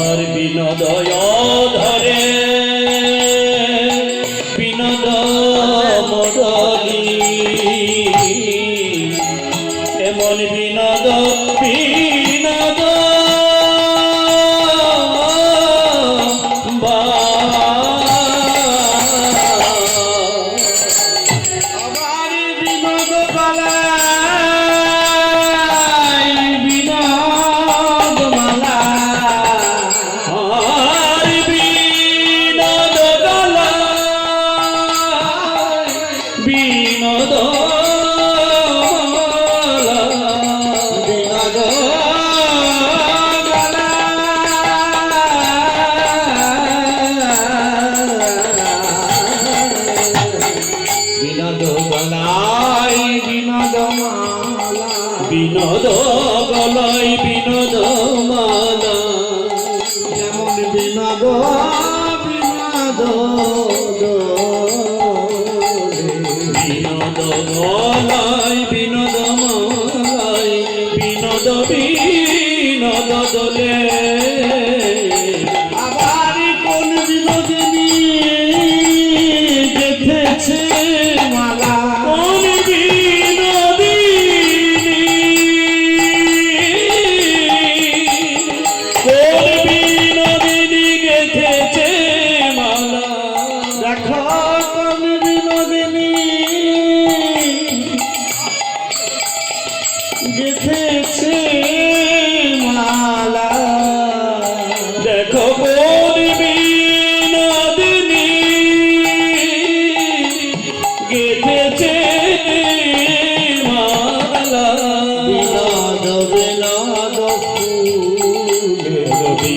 আর বিনোদ ধরে বিনোদ মুরলী, এমন বিনোদ বিনোদ বা। আবার বিনোদ গলায় বিনোদ মালা, আর বিনোদ গলায় বিনোদ বিনোদ বিনোদ গলায় বিনোদ মালা, বিনোদ গলায় বিনোদ মালা, যেমন বিনোদ বিনোদ বিনোদ গলায় বিনোদ মালায়, বিনোদ বিনোদ দোলে, আবার কোন বিনোদিনী যে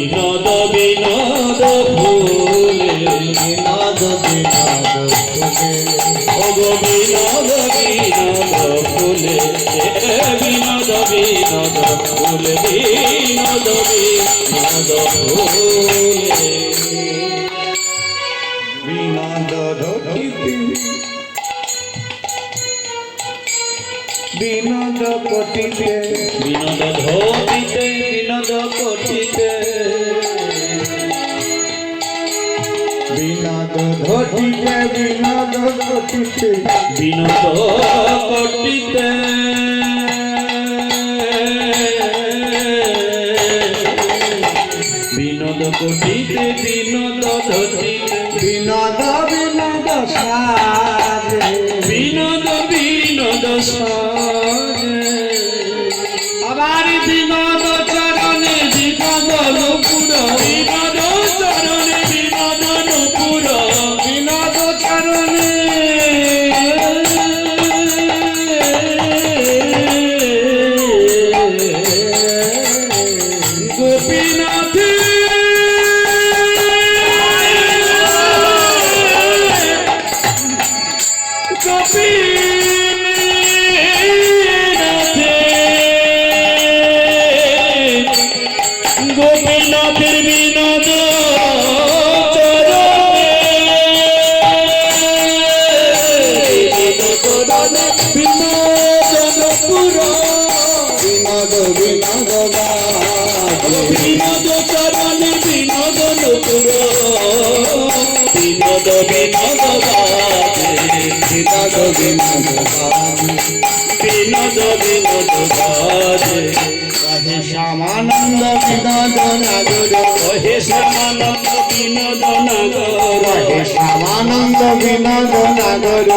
বিনোদ বিনোদ ফুলে বিনোদ বিনোদ ফুলে ওগো বিনোদ বিনোদ ফুলে বিনোদ বিনোদ ফুলে বিনোদ বিনোদ ফুলে বিনোদ ধরিতে বিনোদ কোটিতে বিনোদ ধরিতে বিনোদ কোটিতে বিনোদ ধরিতে বিনোদ কোটিতে বিনোদ কোটিতে বিনোদ কোটিতে বিনোদ ধরিতে বিনোদ বিনোদ সাজে বিনোদ বিনোদ সাজে আবার বিনোদ চরণে বিনোদ নুপুর বিনোদ চরণে বিনোদ নুপুর বিনোদ চরণে গোপীনাথ গোপীনাথের বিনোদ বিনোদপুর বিনোদ বিনোদ বিনোদ চরণে বিনোদ নুপুর বিনোদ বিনোদ বিনোদ বিনোদ বিনোদ বিনোদ বাজে রাধে শ্যামানন্দ বিনোদ নাগর হে শ্যামানন্দ বিনোদ নগর রাধে শ্যামানন্দ বিনোদ নাগর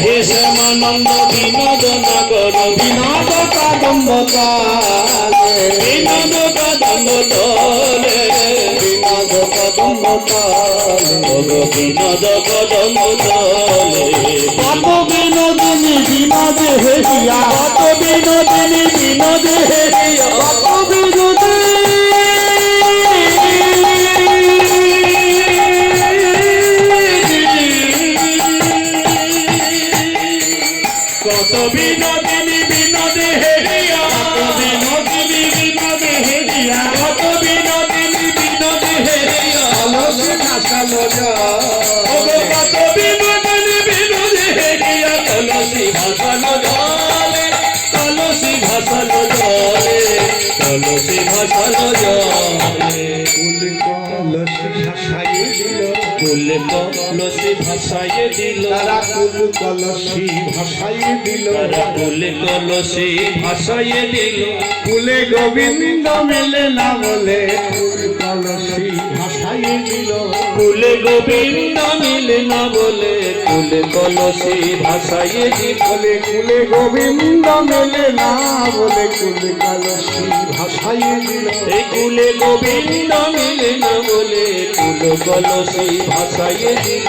হে শ্যামানন্দ বিনোদ নগর বিনোদ কাদম্ব কালে বিনোদ কদম তলে বিনোদ কদম্ব কালে বিনোদ কদম তলে কত বিনোদিনী বিনোদ হেরিয়া কত বিনোদিনী বিনোদ হেরিয়া কত বিনোদিনী কত বিনোদিনী বিনোদ হেরিয়া বিনোদিনী বিনোদ হেরিয়া কত বিনোদিনী বিনোদ হেরিয়া আলোকে নাচালো ওগো কত বিনোদিনী বিনোদ হেরিয়া কলসি ভাসালো জলে কলসি ভাসালো জলে কলসি ভাসালো জলে কুল কলসি ভাসাইয়ে দিল কুল কলসি ভাসাইয়ে দিল তারা কুল কলসি ভাসাইয়ে দিল তারা কুল কলসি ভাসাইয়ে দিল কুলে গোবিন্দ মেলে না বলে কুল কলসি ভাসাইয়ে দিল কুলে গোবিন্দ মিলে না বলে কুল কলসি ভাসাইয়ে দিল বলে কুলে গোবিন্দ মেলে না বলে কুল কলসি ভাসাইয়ে দিল এই কুলে গোবিন্দ মিলে না বলে কুল কলসি ভাসাইয়ে দিল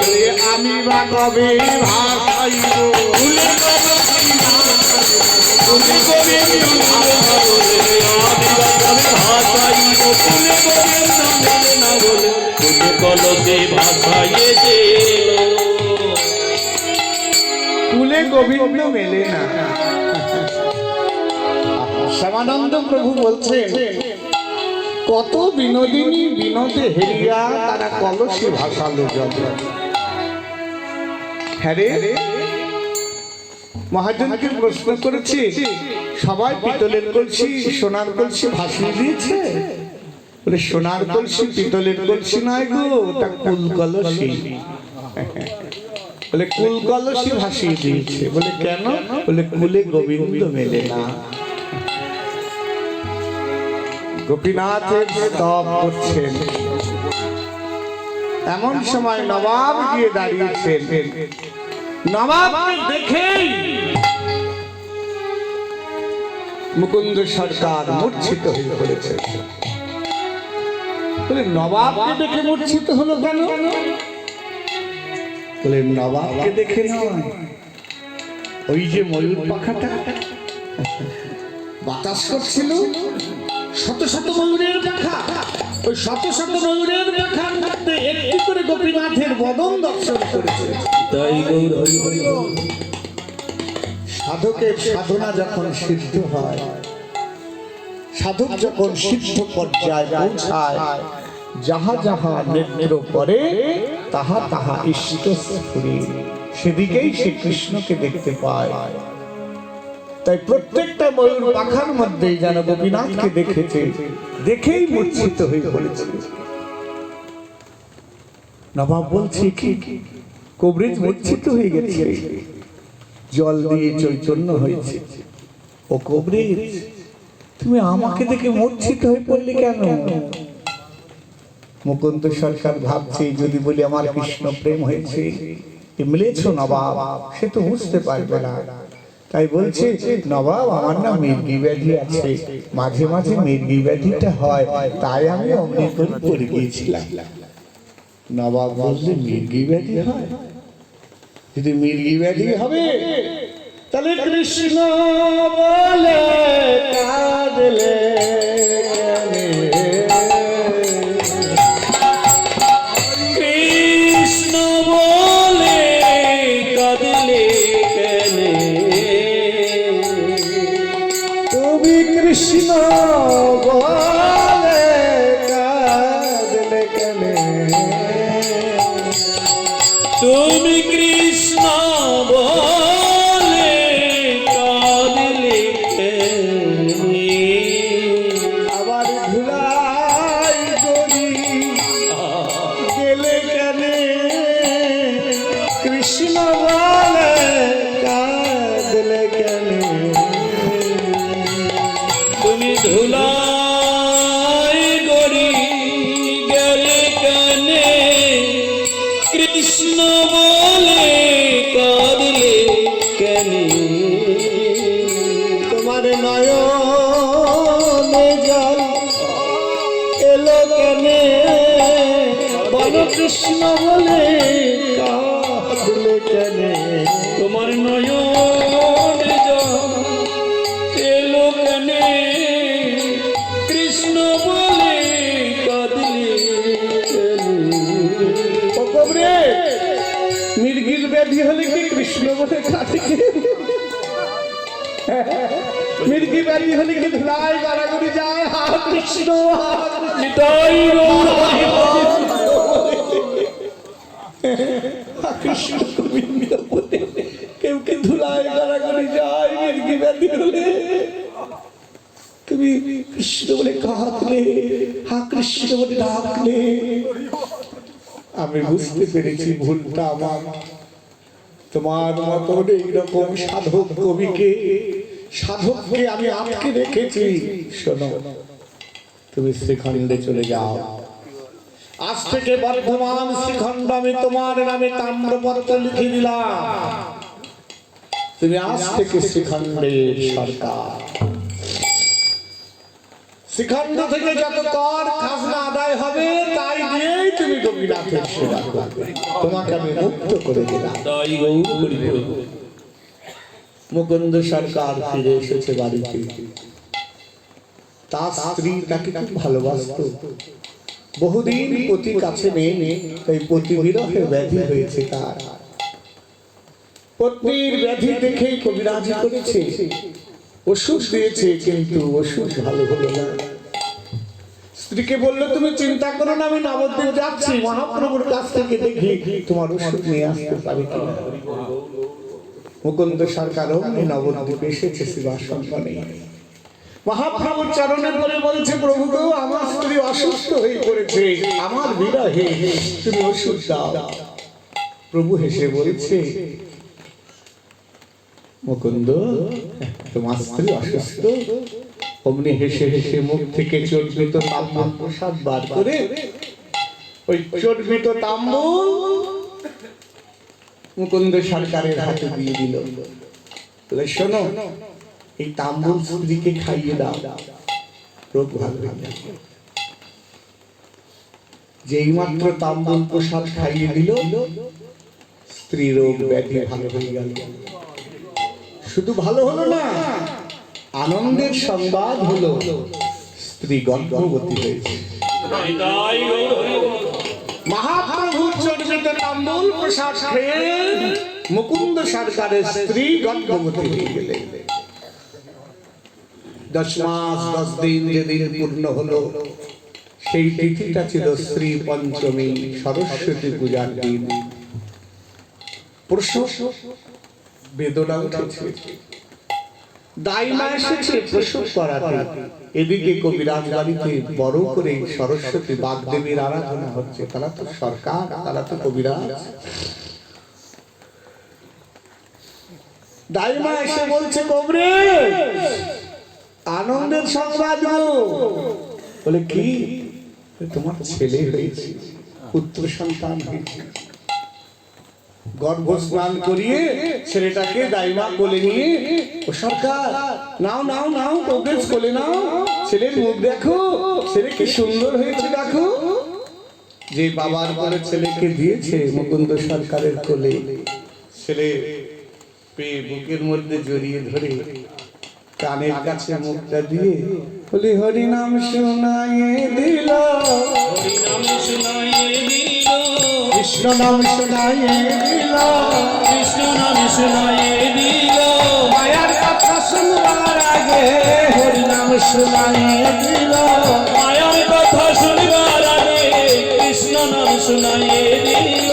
আমি বা কবে ভাসাইব কুলে কলসি কুলে গোবিন্দ মিলে না বলে আদিবাসী ভাসাইব কুলে গোবিন্দ মিলে না বলে কুলে কলসি ভাসাইয়ে দিল কুলে গোবিন্দ মেলে না শ্যামানন্দ প্রভু বলছেন কত বিনোদিনী বিনোদে হেরিয়া তারা কলসি ভাসালো জল হ্যাঁ রে মহাজনকে প্রশ্ন করেছি সবাই পিতলের কলসি সোনার কলসি ভাসিয়ে দিয়েছে বলে সোনার কলসি পিতলের কলসি নয় গো ওটা কুল কলসি বলে কুল কলসি ভাসিয়ে দিয়েছে বলে কেন বলে কুলে গোবিন্দ মেলে না গোপীনাথের স্তব করছেন এমন সময় নবাব গিয়ে দাঁড়িয়েছেন নবাবকে দেখেই মুকুন্দ সরকার মূর্ছিত হয়ে পড়েছে বলে নবাবকে দেখে মূর্ছিত হলো কেন বলে নবাবকে দেখে নয় ওই যে ময়ূর পাখাটা বাতাস করছিল শত শত ময়ূরের পাখা ওই শত শত ময়ূরের পাখার মধ্যে একটি করে গোপীনাথের বদন দর্শন করেছে। তাই গৌর হরি হরি বল। সাধকের সাধনা যখন সিদ্ধ হয়, সাধক যখন সিদ্ধ পর্যায়ে পৌঁছায়, যাহা যাহা নেত্র পরে তাহা তাহা ইষ্ট স্ফুরে, সেদিকেই সে কৃষ্ণকে দেখতে পায়। তাই প্রত্যেকটা ময়ূর পাখার মধ্যেই যেন গোপীনাথকে দেখেছে, দেখেই মূর্ছিত হয়ে পড়েছে। নবাব বলছে কি কবরেজ মূর্ছিত হয়ে গেছে, জল দিয়ে চৈতন্য হয়েছে। ও কবরেজ, তুমি আমাকে দেখে মূর্ছিত হয়ে পড়লে কেন? মুকুন্দ সরকার ভাবছে যদি বলি আমার কৃষ্ণ প্রেম হয়েছে, মিলেছ নবাব, সে তো বুঝতে পারবে না। তাই বলছে নবাব আমার না মৃগী ব্যাধি আছে, মাঝে মাঝে মৃগী ব্যাধিটা হয়, তাই আমি অমনি করে পড়ে গিয়েছিলাম। নবাব বলছে মৃগী ব্যাধি হয়? যদি মৃগী ব্যাধি হবে তাহলে কৃষ্ণ বলে কাঁদলে কৃষ্ণ বলে কাঁদলে কেনে, তুমি কৃষ্ণ বলে কাঁদলে কেনে, তুমি কৃষ্ণ বলে কাঁদলে কেনে, আবার ধুলাই করি গেলে কেনে, কৃষ্ণ বলে কাঁদলে কেনে, তুমি ধুলাই গড়ি গেলে কানে, কৃষ্ণ বলে কাঁদলে কেনে, তোমার নয়নে জল এলো কেনে, বলো কৃষ্ণ বলে কাঁদলে কেনে, তোমার নয়ন জল এলো কেনে, কৃষ্ণ বলে কাঁদলে কেনে। ও কবরে মৃগীর ব্যাধি হলে কি কৃষ্ণ বলে কাঁদে? মৃগী ব্যাধি হলে কি ধুলাই গাড়াগড়ি যায়, হা কৃষ্ণ হা কৃষ্ণ, নিতাই গৌর হরি হরি। হা কৃষ্ণ গোবিন্দ বলে কেউ কে ধুলাই গাড়াগড়ি যায় মৃগী ব্যাধি হলে, তুমি কৃষ্ণ বলে কাঁদলে, হা কৃষ্ণ বলে ডাকলে। আমি বুঝতে পেরেছি ভুলটা আমার। তোমার মতন এইরকম সাধক কবিকে, সাধককে আমি আটকে রেখেছি। শোনো, তুমি শ্রীখণ্ডে চলে যাও। আজ থেকে বর্ধমান শ্রীখণ্ড আমি তোমার নামে তাম্রপত্র লিখে দিলাম। তুমি আজ থেকে শ্রীখণ্ডের সরকার। শ্রীখণ্ড থেকে যত কর খাজনা আদায় হবে তাই দিয়েই তুমি গোপীনাথের সেবা করবে। তোমাকে আমি মুক্ত করে দিলাম। তাই গৌর হরি হরি। মুকুন্দ সরকার ফিরে এসেছে বাড়িতে। তার স্ত্রী তাকে খুব ভালোবাসত। বহুদিন পতি কাছে নেই, তাই পতি বিরহের ব্যাধি হয়েছে তার। পত্নীর ব্যাধি দেখেই কবিরাজি করেছে, ওষুধ দিয়েছে, কিন্তু ওষুধ ভালো হলো না। স্ত্রীকে বললো তুমি চিন্তা করো না, আমি নবদ্বীপ যাচ্ছি, মহাপ্রভুর কাছ থেকে দেখি তোমার ওষুধ নিয়ে আসতে পারি কিনা। মুকুন্দ সরকার নবদ্বীপে এসেছে শিবাসনে। মহাপ্রভুর চরণে পড়ে বলছে প্রভু গো, আমার স্ত্রী অসুস্থ হয়ে পড়েছে, আমার বিরহে তুমি ওষুধ দাও। প্রভু হেসে বলছে মুকুন্দ, তোমার স্ত্রী অসুস্থ? অমনি হেসে হেসে মুখ থেকে চর্বিত তাম্বুল প্রসাদ বার করে ওই চর্বিত তাম্বুল মুকুন্দ সরকারের হাতে দিয়ে দিল। বলে শোনো, এই তাম্বুল স্ত্রীকে খাইয়ে দাও, রোগ ভালো হয়ে যাবে। যেই মাত্র তাম্বুল প্রসাদ খাইয়ে দিল, স্ত্রী রোগ ব্যাধি ভালো হয়ে গেল। শুধু ভালো হলো না, আনন্দের সংবাদ হলো স্ত্রী গর্ভবতী হয়েছে। হৃদয় মহাপ্রভুর চর্চিত তাম্বুল প্রসাদ খেয়ে মুকুন্দ সরকারের স্ত্রী গর্ভবতী হয়ে গেলেন। 10 মাস 10 দিন যেদিন পূর্ণ হলো, সেই তিথিটা ছিল শ্রী পঞ্চমী, সরস্বতী পূজার দিন। প্রসব বেদনা উঠেছে, দাইমা এসেছে প্রসব করাতে। এদিকে কবিরাজ বাড়িতে বড় করে সরস্বতী বাগদেবীর আরাধনা হচ্ছে। তারা তো সরকার, তারা তো কবিরাজ। দাইমা এসে বলছে, কবরে আনন্দের সংবাদ গো। বলে কি? তোমার ছেলে হয়েছে, পুত্র সন্তান হয়েছে। গর্ভ স্নান করিয়ে ছেলেটাকে দাইমা কোলে নিয়ে, ও সরকার নাও নাও নাও, প্রবেশ কোলে নাও, ছেলের মুখ দেখো, ছেলে কি সুন্দর হয়েছে দেখো। যে বাবার কোলে ছেলেকে দিয়েছে মুকুন্দ সরকারের কোলে, ছেলে পেয়ে বুকের মধ্যে জড়িয়ে ধরে কানের কাছে মুখটা দিয়ে বলি, হরি নাম শোনাইয়ে দিল, হরি নাম শুনাইয়ে দিল, কৃষ্ণ নাম শোনাইয়ে দিল, কৃষ্ণ নাম শুনাইয়ে দিল। মায়ার কথা শুনবার আগে হরি নাম শোনাইয়ে দিল, মায়ার কথা শুনবার আগে কৃষ্ণ নাম শুনাইয়ে দিল।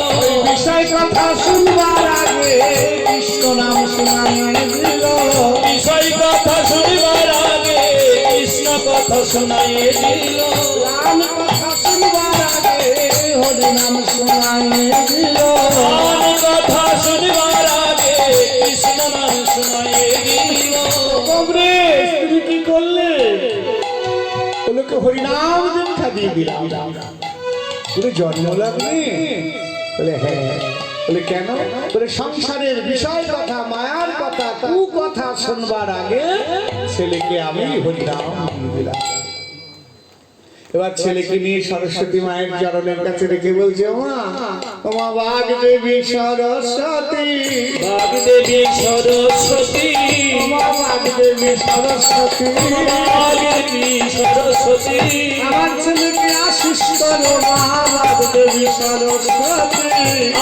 বিষয় কথা শুনবার আগে কৃষ্ণ নাম শোনাইয়ে দিল, বিষয় কথা শুনবার আগে কৃষ্ণ কথা শুনাইয়ে দিল। রাম কথা শুনবার আগে হরি নাম শোনাইয়ে দিল। রাম কথা শুনবার আগে কৃষ্ণ নাম শুনাইয়ে দিল। কবরে তুমি কি করলে? বলে হরি নাম দীক্ষা দিয়ে দিলাম। বলে জন্ম লাগবে? বলে হ্যাঁ। বলে কেন? বলে সংসারের বিষয় কথা, মায়ার কথা, কু কথা শুনবার আগে ছেলেকে আমি হরি নাম দিয়ে দিলাম। এবার ছেলেকে নিয়ে সরস্বতী মায়ের চরণের কাছে রেখে বলছে, মা তোমা বাগদেবী সরস্বতী, বাগদেবী সরস্বতী, তোমা বাগদেবী সরস্বতী, বাগদেবী সরস্বতী। আমার ছেলেকে আশিস করো মা বাগদেবী সরস্বতী,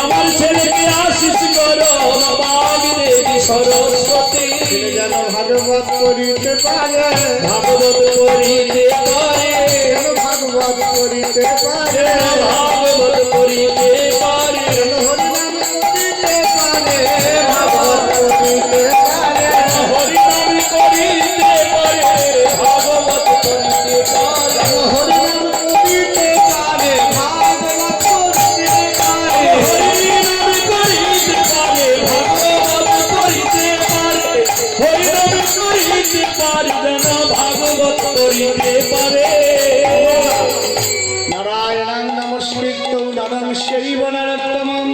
আমার ছেলেকে আশিস করো বাগদেবী সরস্বতী। ছেলে যেন ভাগবত করিতে পারে, ভাগবত করিতে পারে, যেন ভাগবত করিতে পারে, ভাগবত করিতে পারে, হরিনাম করিতে পারে, ভাগবত করিতে পারে, হরিনাম করিতে পারে, ভাগবত করিতে পারে, হরিনাম করিতে পারে, ভাগবত করিতে পারে, হরিনাম করিতে পারে, ভাগবত করিতে পারে, হরিনাম করিতে পারে, যেন ভাগবত করিতে পারে। নারায়ণং নমস্কৃত্য নরং চৈব নরোত্তমং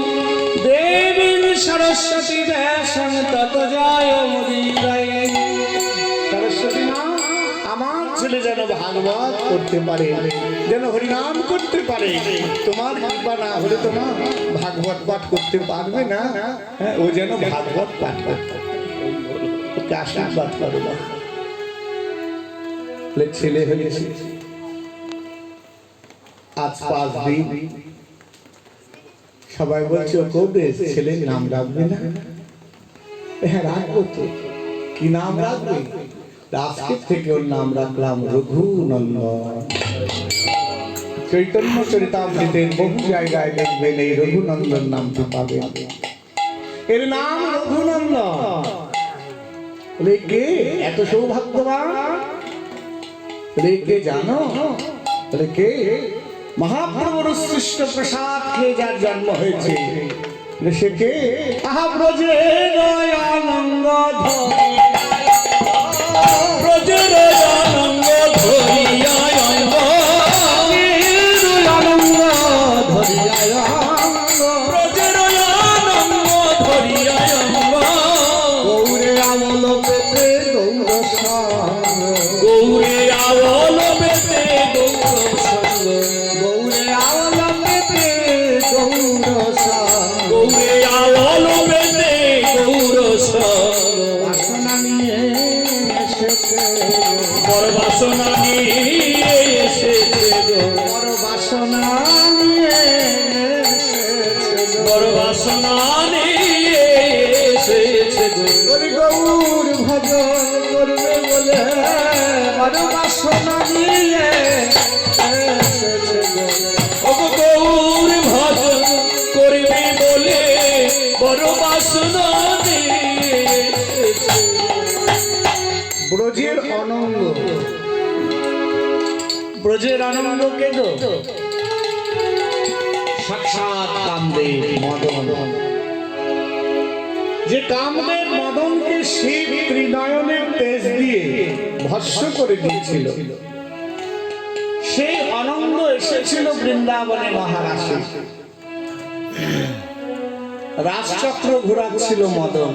দেবীং সরস্বতী দেশং তত জয় মুদিরায়। সরস্বতী মা, আমার ছেলে যেন ভাগবত করতে পারে, যেন হরিনাম করতে পারে। তোমার কৃপা না হলে তোমার ভাগবত পাঠ করতে পারবে না। হ্যাঁ, ও যেন ভাগবত পাঠ করতে, ওকে আশীর্বাদ করো না। ছেলে হয়েছে আজ 5 দিন। সবাই বলছে, ও কবে ছেলের নাম রাখবে না? হ্যাঁ রাখবো তো। কি নাম রাখবে? আজকের থেকে ওর নাম রাখলাম রঘুনন্দন। চৈতন্য চরিতামৃতের বহু জায়গায় দেখবেন এই রঘুনন্দন নামটি পাবেন। এর নাম রঘুনন্দন। বলে কে এত সৌভাগ্যবান? বলে কে জানো? বলে কে? মহাপ্রভুর সৃষ্ট প্রসাদ খেয়ে যার জন্ম হয়েছে। সে কে? আহা ব্রজের আনন্দ ব্রজের আনন্দ ধরিয়া অঙ্গ, আনন্দ ধরিয়া ব্রজের আনন্দ ধরিয়া অঙ্গ। গৌরে আমল পেতে গৌর সঙ্গ, গৌরে আওল পেতে গৌর সঙ্গ, গৌরে আমল পেতে গৌর সঙ্গ, গৌরে আওল পেতে গৌর সঙ্গ। বাসনা বড় বাসনা নিয়ে এসেছে গো। ওগো গৌর ভজন করবে বলে বড় বাসনা নিয়ে এসেছে। ব্রজের অনঙ্গ, ব্রজের আনন্দ কে গো? সাক্ষাৎ কামদেব মদন। যে কামদেব মদনকে শিব ত্রিনয়নের তেজ দিয়ে ভস্ম করে দিয়েছিল, সেই আনন্দ এসেছিল বৃন্দাবনে মহারাষ্ট্রে। রাজচক্র ঘোরাচ্ছিল মদন,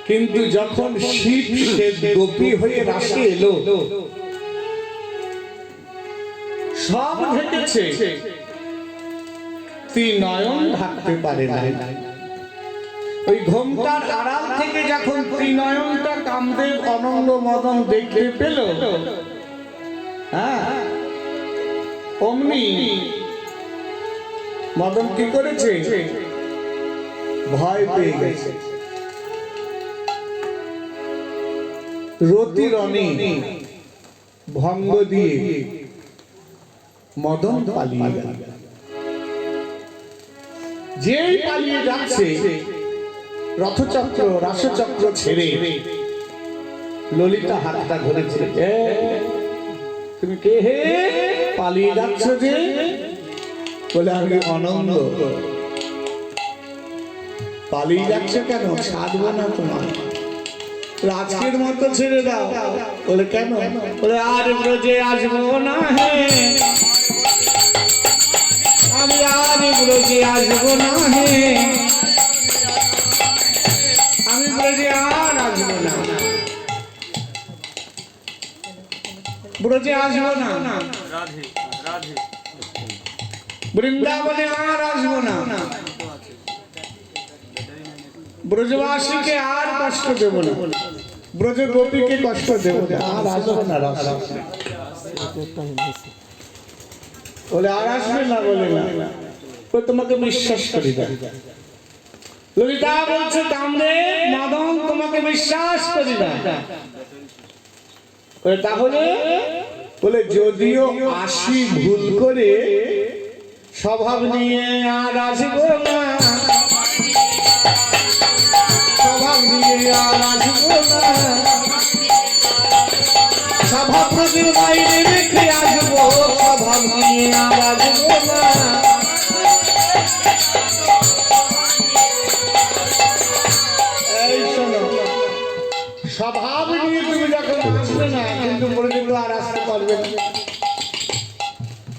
কিন্তু যখন শিব সে গোপী হয়ে রাশে এলো, সব ঢেকেছে, ত্রিনয়ন ঢাকতে পারে না। ওই ঘোমটার আড়াল থেকে যখন ত্রিনয়নটা কামদেব অনঙ্গ মদন দেখতে পেল, হ্যাঁ, অমনি মদন কি করেছে? ভয় পেয়ে গেছে। রতি রণে ভঙ্গ দিয়ে মদন পালিয়ে গেল। যেই পালিয়ে যাচ্ছে, রথচক্র রাসচক্র ছেড়ে ললিতা হাতটা ধরেছে। তুমি কে হে? পালিয়ে যাচ্ছ যে? বলে আমি অনঙ্গ। পালিয়ে যাচ্ছ কেন? ছাড়বো না তোমার, রাজকের মতো ছেড়ে দাও। বলে কেন? বলে আর ব্রজে আসবো না হে, আমি আর ব্রজে আসবো না হে, আমি ব্রজে আর আসবো না, ব্রজে আসবো না, বৃন্দাবনে আর আসবো না, ব্রজবাসীকে আর কষ্ট দেব না, ব্রজ গোপীকে কষ্ট দেব না, আর আসবো না। বলে আর আসবে না, বলে না, তোমাকে বিশ্বাস করি না। ললিতা বলছে কামদেব মদন তোমাকে বিশ্বাস করি না। তাহলে বলে যদিও আসি ভুল করে, স্বভাব নিয়ে আর আসবো না, স্বভাব নিয়ে আর আসবো না, স্বভাব প্রতির বাইরে রেখে আসবো, স্বভাব নিয়ে আর আসবো না। এই শোনো, স্বভাব নিয়ে তুমি যখন আসবে না, কিন্তু ব্রজগুলো আর আসতে পারবে না।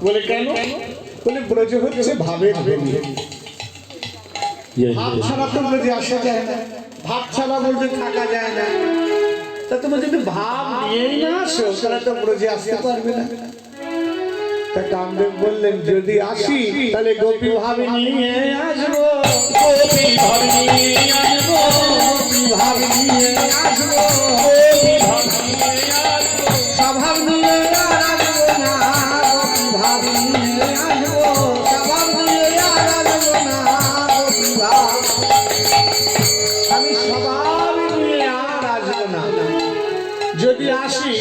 বলে কেন? বলে ব্রজ হচ্ছে ভাবের ভূমি, ভাব ছাড়া তো ব্রজে আসা যায় না, ভাব ছাড়া ব্রজে থাকা যায় না। তা তুমি যদি ভাব নিয়েই না আসো, তাহলে তো ব্রজে আসতে পারবে না। তা কামদেব বললেন যদি আসি তাহলে গোপী ভাব নিয়ে আসবো, গোপী ভাব নিয়ে আসবো, গোপী ভাব নিয়ে আসবো, গোপী ভাব নিয়ে আসবো, স্বভাব নিয়ে আর আসবো না, গোপী ভাব নিয়ে আসবো, স্বভাব নিয়ে আর আসবো না, গোপী ভাব, আমি স্বভাব নিয়ে আর আসবো না। যদি আসি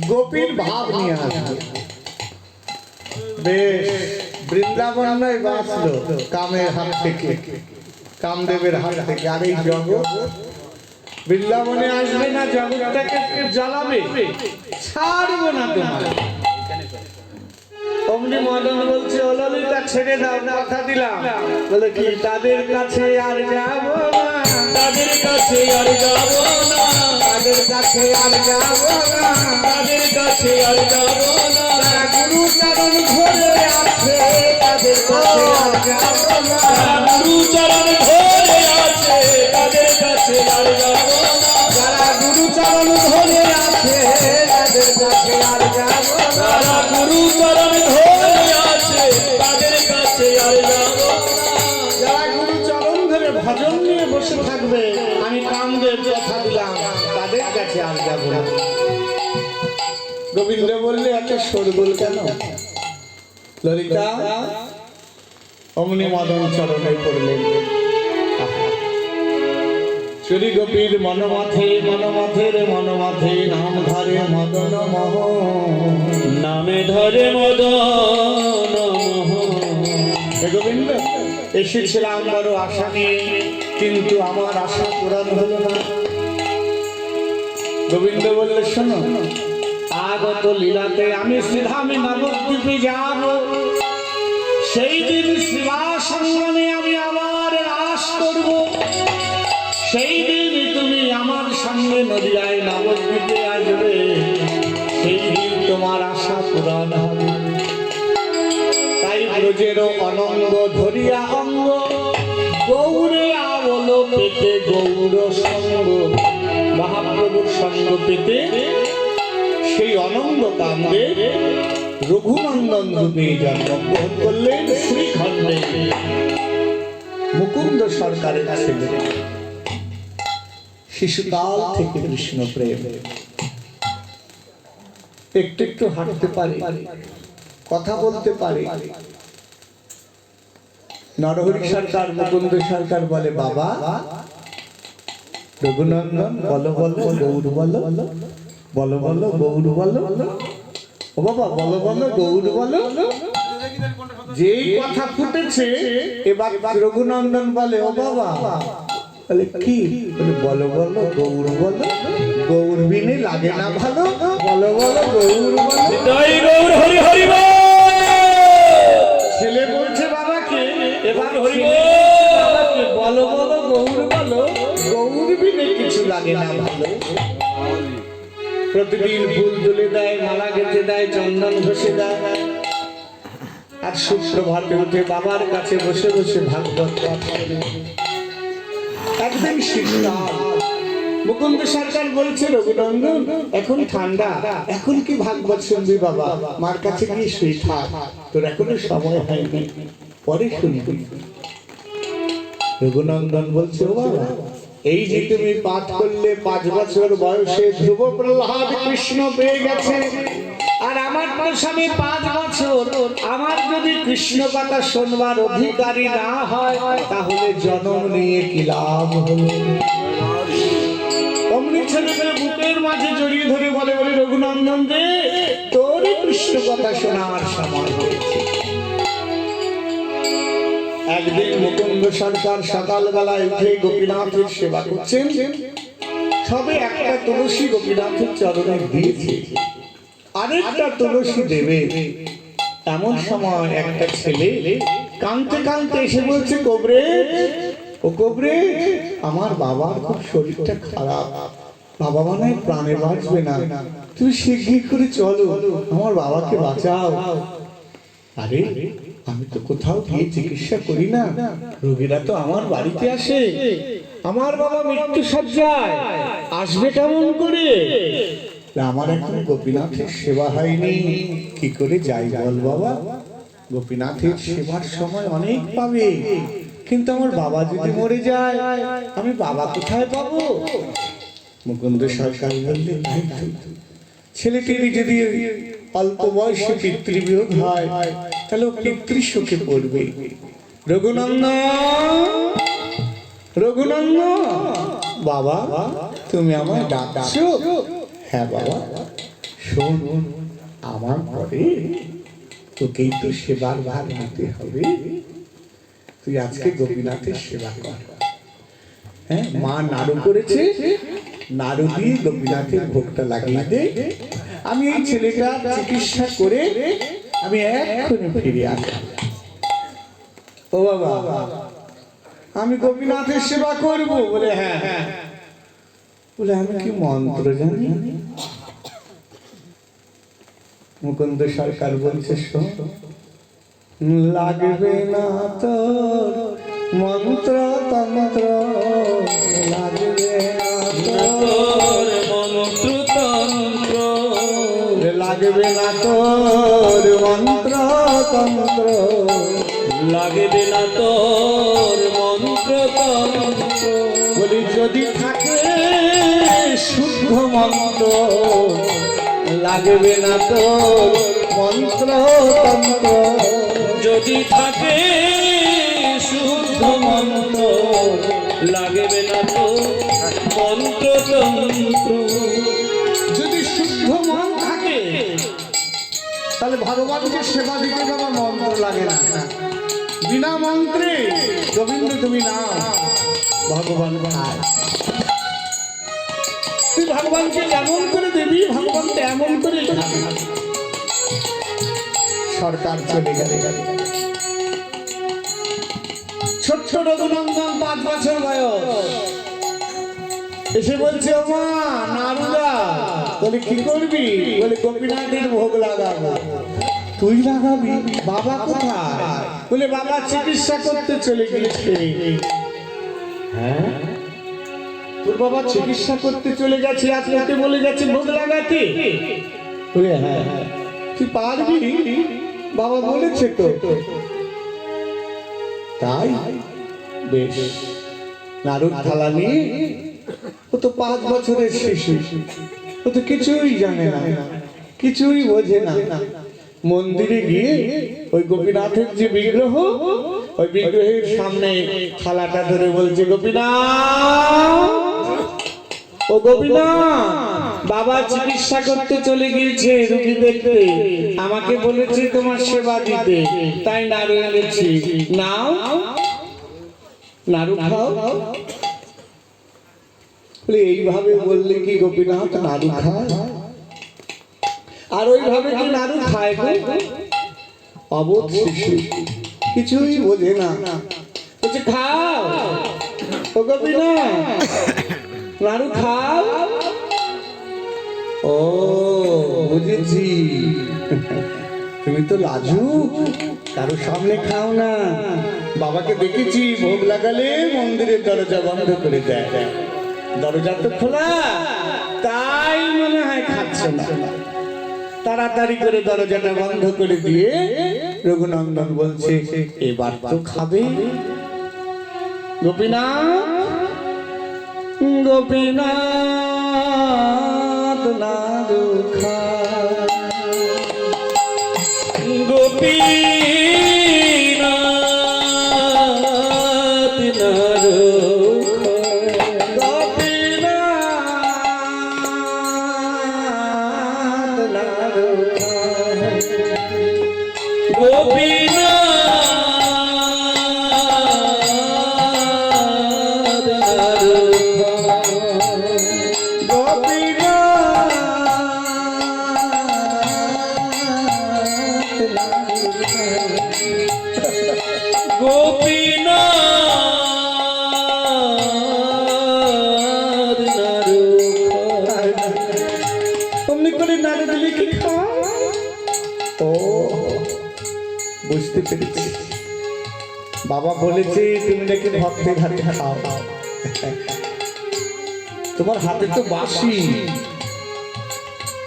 গোপীর ভাব নিয়ে আসবো। বেশ, বৃন্দাবন নয় বাঁচলো কামের হাত থেকে, কামদেবের হাত থেকে। আর এই জগৎ বৃন্দাবনে আসবে না, জগৎটাকে জ্বালাবে, ছাড়বো না তোমার। অমনি মদন বলছে ও ললিতা ছেড়ে দাও, কথা দিলাম। বলে কি? তাদের কাছে আর যাবো না, তাদের কাছে আর যাব না, তাদের কাছে আর যাবো না, তাদের কাছে আর যাব না, তারা গুরু চরণ ধরে আছে, তাদের কাছে আর যাবো না, গুরু চরণ ধরে আছে, তাদের কাছে আর যাব না, যারা গুরু চরণ ধরে আছে, তাদের কাছে আর যাবো না, তারা গুরু চরণ ধরে আছে, তাদের কাছে আর যাব না। যারা গুরু চরণ ধরে ভজন নিয়ে বসে থাকবে, আমি কামদেব কথা দিলাম, তাদের কাছে আর যাবো না। গোবিন্দ বললে এত শোরগোল কেন? ললিতা অমনি মদন চরণে পড়লেন। চুরি গোপীর মনমাথে মনমাথের মনমাথে নাম ধরে মদন মোহন, নামে ধরে মদন মোহন। হে গোবিন্দ, এসেছিলাম বড় আশা নিয়ে, কিন্তু আমার আশা পূরণ হলো না। গোবিন্দ বললে, শোনো, আগত লীলাতে আমি শ্রীধামে নবদ্বীপে যাব। সেই দিন শিবা সঙ্গমে আমি আবার রাস করব। সেই দিন তুমি আমার সঙ্গে নদিয়ায় নবদ্বীপে আসবে। সেই দিন তোমার আশা পূরণ হবে। তাই ব্রজেরও অনঙ্গ ধরিয়া অঙ্গ, গৌরে আবল পেতে গৌর সঙ্গ। মহাপ্রভুর সঙ্গ পেতে সেই অনঙ্গ কান্দে রঘুনন্দন রূপে জন্মগ্রহণ করলেন শ্রীখণ্ডে মুকুন্দ সরকারের ছেলে। শিশুকাল থেকে কৃষ্ণ প্রেম, একটু একটু হাঁটতে পারে, কথা বলতে পারে। নরহরি সরকার মুকুন্দ সরকার বলে, বাবা রঘুনন্দন বলো বলো গৌর বলো, বলো বলো গৌর বলো, ও বাবা বলো বলো গৌর বলো। যেই কথা ফুটেছে এবার রঘুনন্দন বলে, ও বাবা বলে কি? বলে বলো বলো গৌর বলো, গৌর বিনে লাগে না ভালো, বলো বলো গৌর বলো। জয় গৌর হরি হরি বল। ছেলে বলছে বাবাকে, এবার হরি ছেলে বল। বলছে বাবাকে, বলো বলো গৌর বলো, গৌর বিনে কিছু লাগে না ভালো। প্রতিদিন ফুল তুলে দেয়, মালা গেঁথে দেয়, চন্দন ঘষে দেয়। আর সুপ্রভাতে উঠে বাবার কাছে বসে বসে ভাগবত পাঠ করে। একদিন শীতকাল, মুকুন্দ সরকার বলছে, রঘুনন্দন এখন ঠান্ডা, এখন কি ভাগবত শুনবি বাবা? মার কাছে গিয়ে শুয়ে থাক, তোর এখনো সময় হয়নি, পরে শুনবি। রঘুনন্দন বলছে, ও বাবা, এই যে তুমি পাঠ করলে 5 বছর বয়সে ধ্রুব প্রহ্লাদ কৃষ্ণ পেয়ে গেছে, আর আমার তো স্বামী 5 বছর, আমার যদি কৃষ্ণ কথা শোনবার অধিকারী না হয় তাহলে জন্ম নিয়ে কি লাভ হলো? অমনি ছেলেকে বুকের মাঝে জড়িয়ে ধরে বলে, বলে রঘুনন্দন রে, তোর কৃষ্ণ কথা শোনার সময় হয়েছে। একদিন মুকুন্দ সরকার সকালবেলায় উঠে গোপীনাথের সেবা করছেন। সবে একটা তুলসী গোপীনাথের চরণে দিয়েছে, আরেকটা তুলসী দেবে। এমন সময় একটা ছেলে কাঁদতে কাঁদতে এসে বলছে, কবরে ও কবরে, আমার বাবার খুব শরীরটা খারাপ, বাবা মনে হয় প্রাণে বাঁচবে না, তুমি শিগগির করে চলো, আমার বাবাকে বাঁচাও। আরে আমি তো কোথাও গিয়ে চিকিৎসা করি না, রোগীরা তো আমার বাড়িতে আসে, আমার বাবা মৃত্যু সজ্জায় আসবে কেমন করে? আমার এখন গোপীনাথের সেবা হয়নি, কি করে যাই বল বাবা? গোপীনাথের সেবার সময় অনেক পাবে, কিন্তু আমার বাবা যদি মরে যায় আমি বাবা কোথায় পাবো? মুকুন্দ সরকার বললেন, ছেলেটির যদি অল্প বয়সে পিতৃবিয়োগ হয় তাহলে পিতৃশোকে পড়বে। রঘুনন্দন, রঘুনন্দন বাবা, তুমি আমায় ডাকছো? হ্যাঁ বাবা, শোন, আমার পরে তোকেই তো সেবার ভার নিতে হবে, তুই আজকে গোপীনাথের সেবা কর। হ্যাঁ, মা নাড়ু করেছে, নাড়ু দিয়ে গোপীনাথের ভোগটা লাগিয়ে দে, আমি এই ছেলেটা চিকিৎসা করে আমি এক্ষুনি ফিরে আসবো। ও বাবা, আমি গোপীনাথের সেবা করব? বলে হ্যাঁ। বলে আমি কি মন্ত্র জানি? মুকুন্দ সরকার বলছে, শোন, লাগবে না তোর মন্ত্র তন্ত্র, লাগবে না তোর মন্ত্র তন্ত্র, লাগবে না তোর মন্ত্র তন্ত্র, লাগবে না তোর মন্ত্র তন্ত্র। বলি যদি থাকে শুদ্ধ মন্ত্র, লাগবে না তোর মন্ত্র তন্ত্র, যদি থাকে শুদ্ধ মন্ত্র, লাগবে না তোর মন্ত্র যদি শুদ্ধ মন থাকে তাহলে ভগবানকে সেবা দিতে আমার মন্ত্র লাগে না। বিনা মন্ত্রে গোবিন্দ তুমি নাও, ভগবান খায়। তুই ভগবানকে এমন করে দেবি, ভগবান তো এমন করে খাবে। সরকার চলে গেলে ছোট্ট রঘুনন্দন 5 বছর বয়স এসে বলছে, ও মা নারুদা, বলে কি করবি? বলে গোপীনাথের ভোগ লাগাবো। তুই লাগাবি? বাবা কোথায়? বলে বাবা চিকিৎসা করতে চলে গেছে। হ্যাঁ, তোর বাবা চিকিৎসা করতে চলে গেছে, আপনাকে বলে গেছে ভোগ লাগাতে? বলে হ্যাঁ। তুই পারবি? বাবা বলেছে তো। তাই বেশ। নারুর থালা নিয়ে, ও তো 5 বছরের শিশু, ও তো কিছুই জানে না, কিছুই বোঝে না। মন্দিরে গিয়ে ওই গোপীনাথের যে বিগ্রহ, ওই বিগ্রহের সামনে থালাটা ধরে বলছে, গোপীনাথ, ও গোপীনাথ, বাবা চিকিৎসা করতে চলে গিয়েছে রোগী দেখতে, আমাকে বলেছে তোমার সেবা দিতে, তাই নাড়ু এনেছি, নাও নাড়ু খাও। বলে এইভাবে বললে কি গোপীনাথ নাড়ু খায়? আর ওইভাবে কি নাড়ু খায় গো? অবোধ শিশু, কিছুই বোঝে না। বলছে খাও ও গোপীনাথ, নাড়ু খাও। ও বুঝেছি, তুমি তো লাজুক, কারো সামনে খাও না। বাবাকে দেখেছি ভোগ লাগালে মন্দিরের দরজা বন্ধ করে দেয়, দরজা তো খোলা, তাই মনে হয় খাচ্ছে না। তাড়াতাড়ি করে দরজাটা বন্ধ করে দিয়ে রঘুনন্দন বলছে, এবার তো খাবে। গোপীনাথ, গোপীনাথ নাড়ু খায়, গোপীনাথ নাড়ু বুঝতে পেরেছি, বাবা বলেছে তুমি নাকি ভক্তের হাতে খাও। তোমার হাতে তো বাঁশি,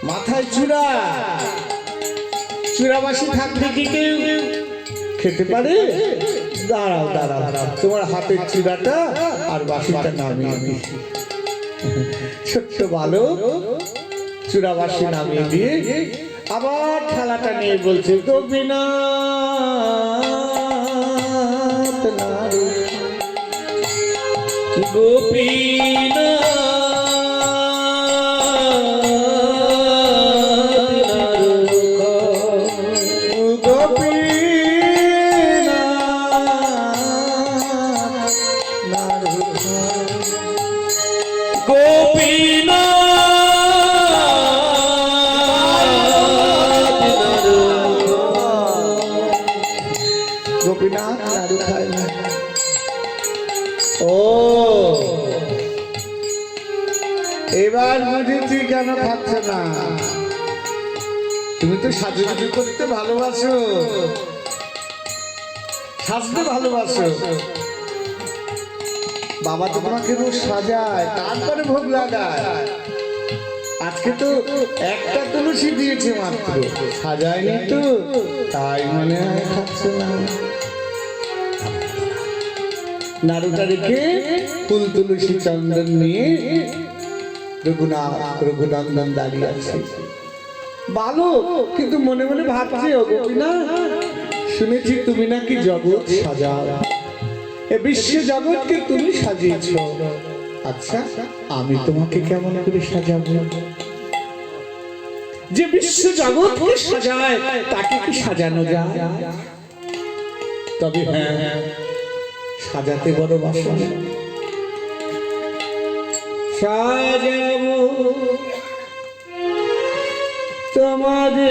মাথায় চূড়া, চূড়া বাঁশি থাকলে কি কেউ খেতে পারে? দাঁড়াও দাঁড়াও, তোমার হাতের চূড়াটা আর বাঁশিটা নামিয়ে দিই। ছোট্ট বালক চূড়া বাঁশি নামিয়ে দিয়ে আবার থালাটা নিয়ে বলছে, গোপীনাথ নাড়ু, গোপীনাথ গোপীনাথ নাড়ু খায় না। ও এবার বুঝেছি কেন খাচ্ছে না। তুমি তো সাজুগুজু করতে ভালোবাসো, সাজতে ভালোবাসো। বাবা তো তোমাকে রোজ সাজায়, তারপরে ভোগ লাগায়। আজকে তো একটা তুলসী দিয়েছে মাত্র, সাজায়নি তো, তাই মনে হয় খাচ্ছে না। নাড়ুটা রেখে ফুল তুলসী চন্দন নিয়ে রঘুনন্দন দাঁড়িয়ে আছে। ভালো, কিন্তু মনে মনে ভাবছে, ও গোপীনাথ, শুনেছি তুমি নাকি জগৎ সাজাও, এ বিশ্ব জগৎকে তুমি সাজিয়েছ, আচ্ছা আমি তোমাকে কেমন করে সাজাবো? যে বিশ্ব জগৎকে সাজায় তাকে কি সাজানো যায়? তবে হ্যাঁ, সাজাতে বড় বাসনা। সাজাবো তোমাদের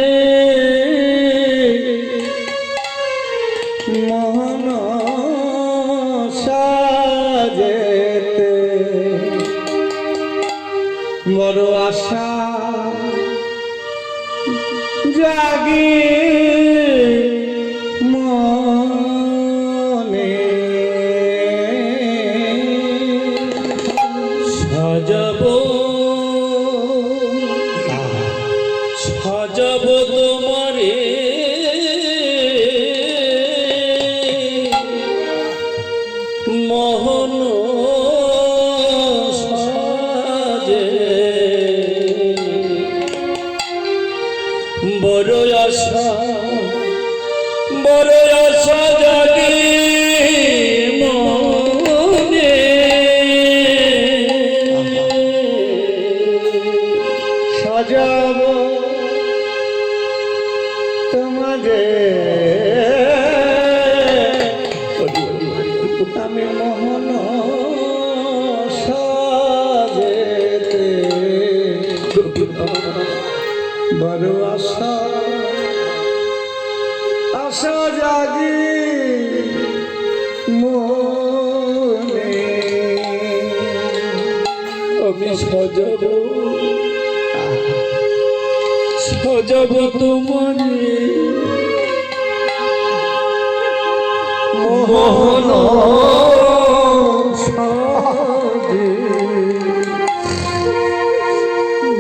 মন সাজেতে বড় আশা জাগে মনে। সাজাবো সাজাবো তোমারে মোহন সাজে বড় আশা জাগে মনে। সাজাবো তোমাদের আমি মোহন সাজেতে বড় আশা জাগে মনে। আমি সাজাবো তোমারে মোহন সাজে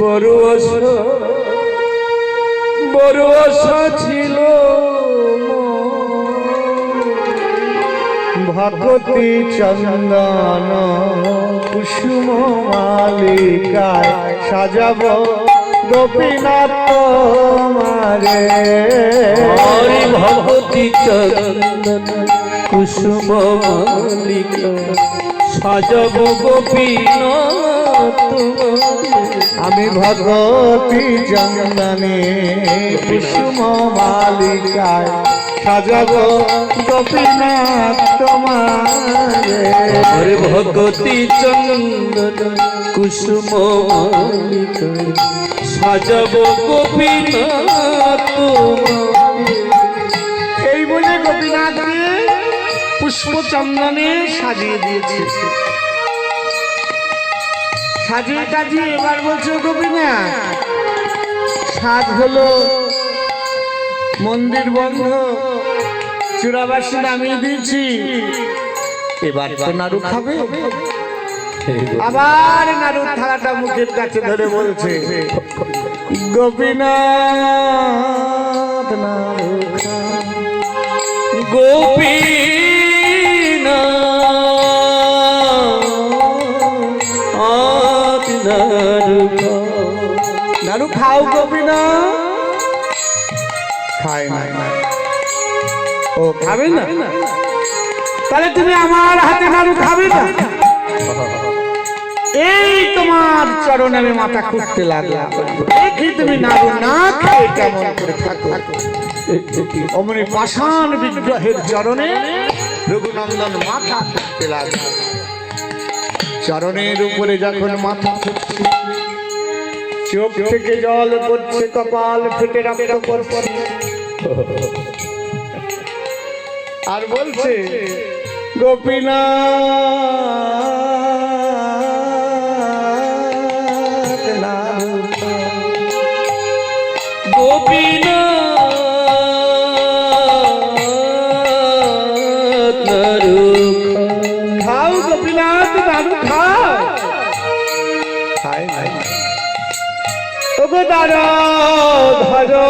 বড় আশা ছিল ভগতি চন্দন কুসুম মালিকায় সাজাবো গোপীনাথ তোমারে। হরি ভগতি চন্দন কুসুম মালিকা সাজাবো গোপীনাথ আমি ভগতি চন্দনে কুসুম মালিকায় সাজাবো গোপীনাথ তোমারে। হরি ভগতি চন্দন কুসুম মালিকা সাজাবো গোপীনাথ এই বলে গোপীনাথকে পুষ্প চন্দনে সাজিয়ে দিয়েছে। সাজিয়ে কাজিয়ে এবার বলছো গোপীনাথ সাজ হলো, মন্দির বন্ধ, চূড়াবাসী নামিয়ে দিয়েছি, এবার তো নাড়ু খাবে। আবার নাড়ুর থালাটা মুখের কাছে ধরে বলছে গোপীনাথ নাড়ু খা। গোপীনাথ নাড়ু খাও গোপীনাথ। খায় না। ও খাবে না? তাহলে তুমি আমার হাতে নাড়ু খাবে না? এই তোমার চরণে আমি মাথা খুঁজতে লাগলাম, দেখি তুমি নাড়ু না খেয়ে কেমন করে থাকো। অমনি পাষাণ বিগ্রহের চরণে রঘুনন্দন মাথা খুঁজতে লাগলো। চরণের উপরে যখন মাথা খুঁজছে, চোখ থেকে জল পড়ছে, কপাল ফেটে রক্ত পড়ছে, আর বলছে গোপীনাথ নাড়ু খা। গোপীনাথ নাড়ু খাও গোপীনাথ নাড়ু খাও। খায় নাই। ওগো দাঁড়ো ধরো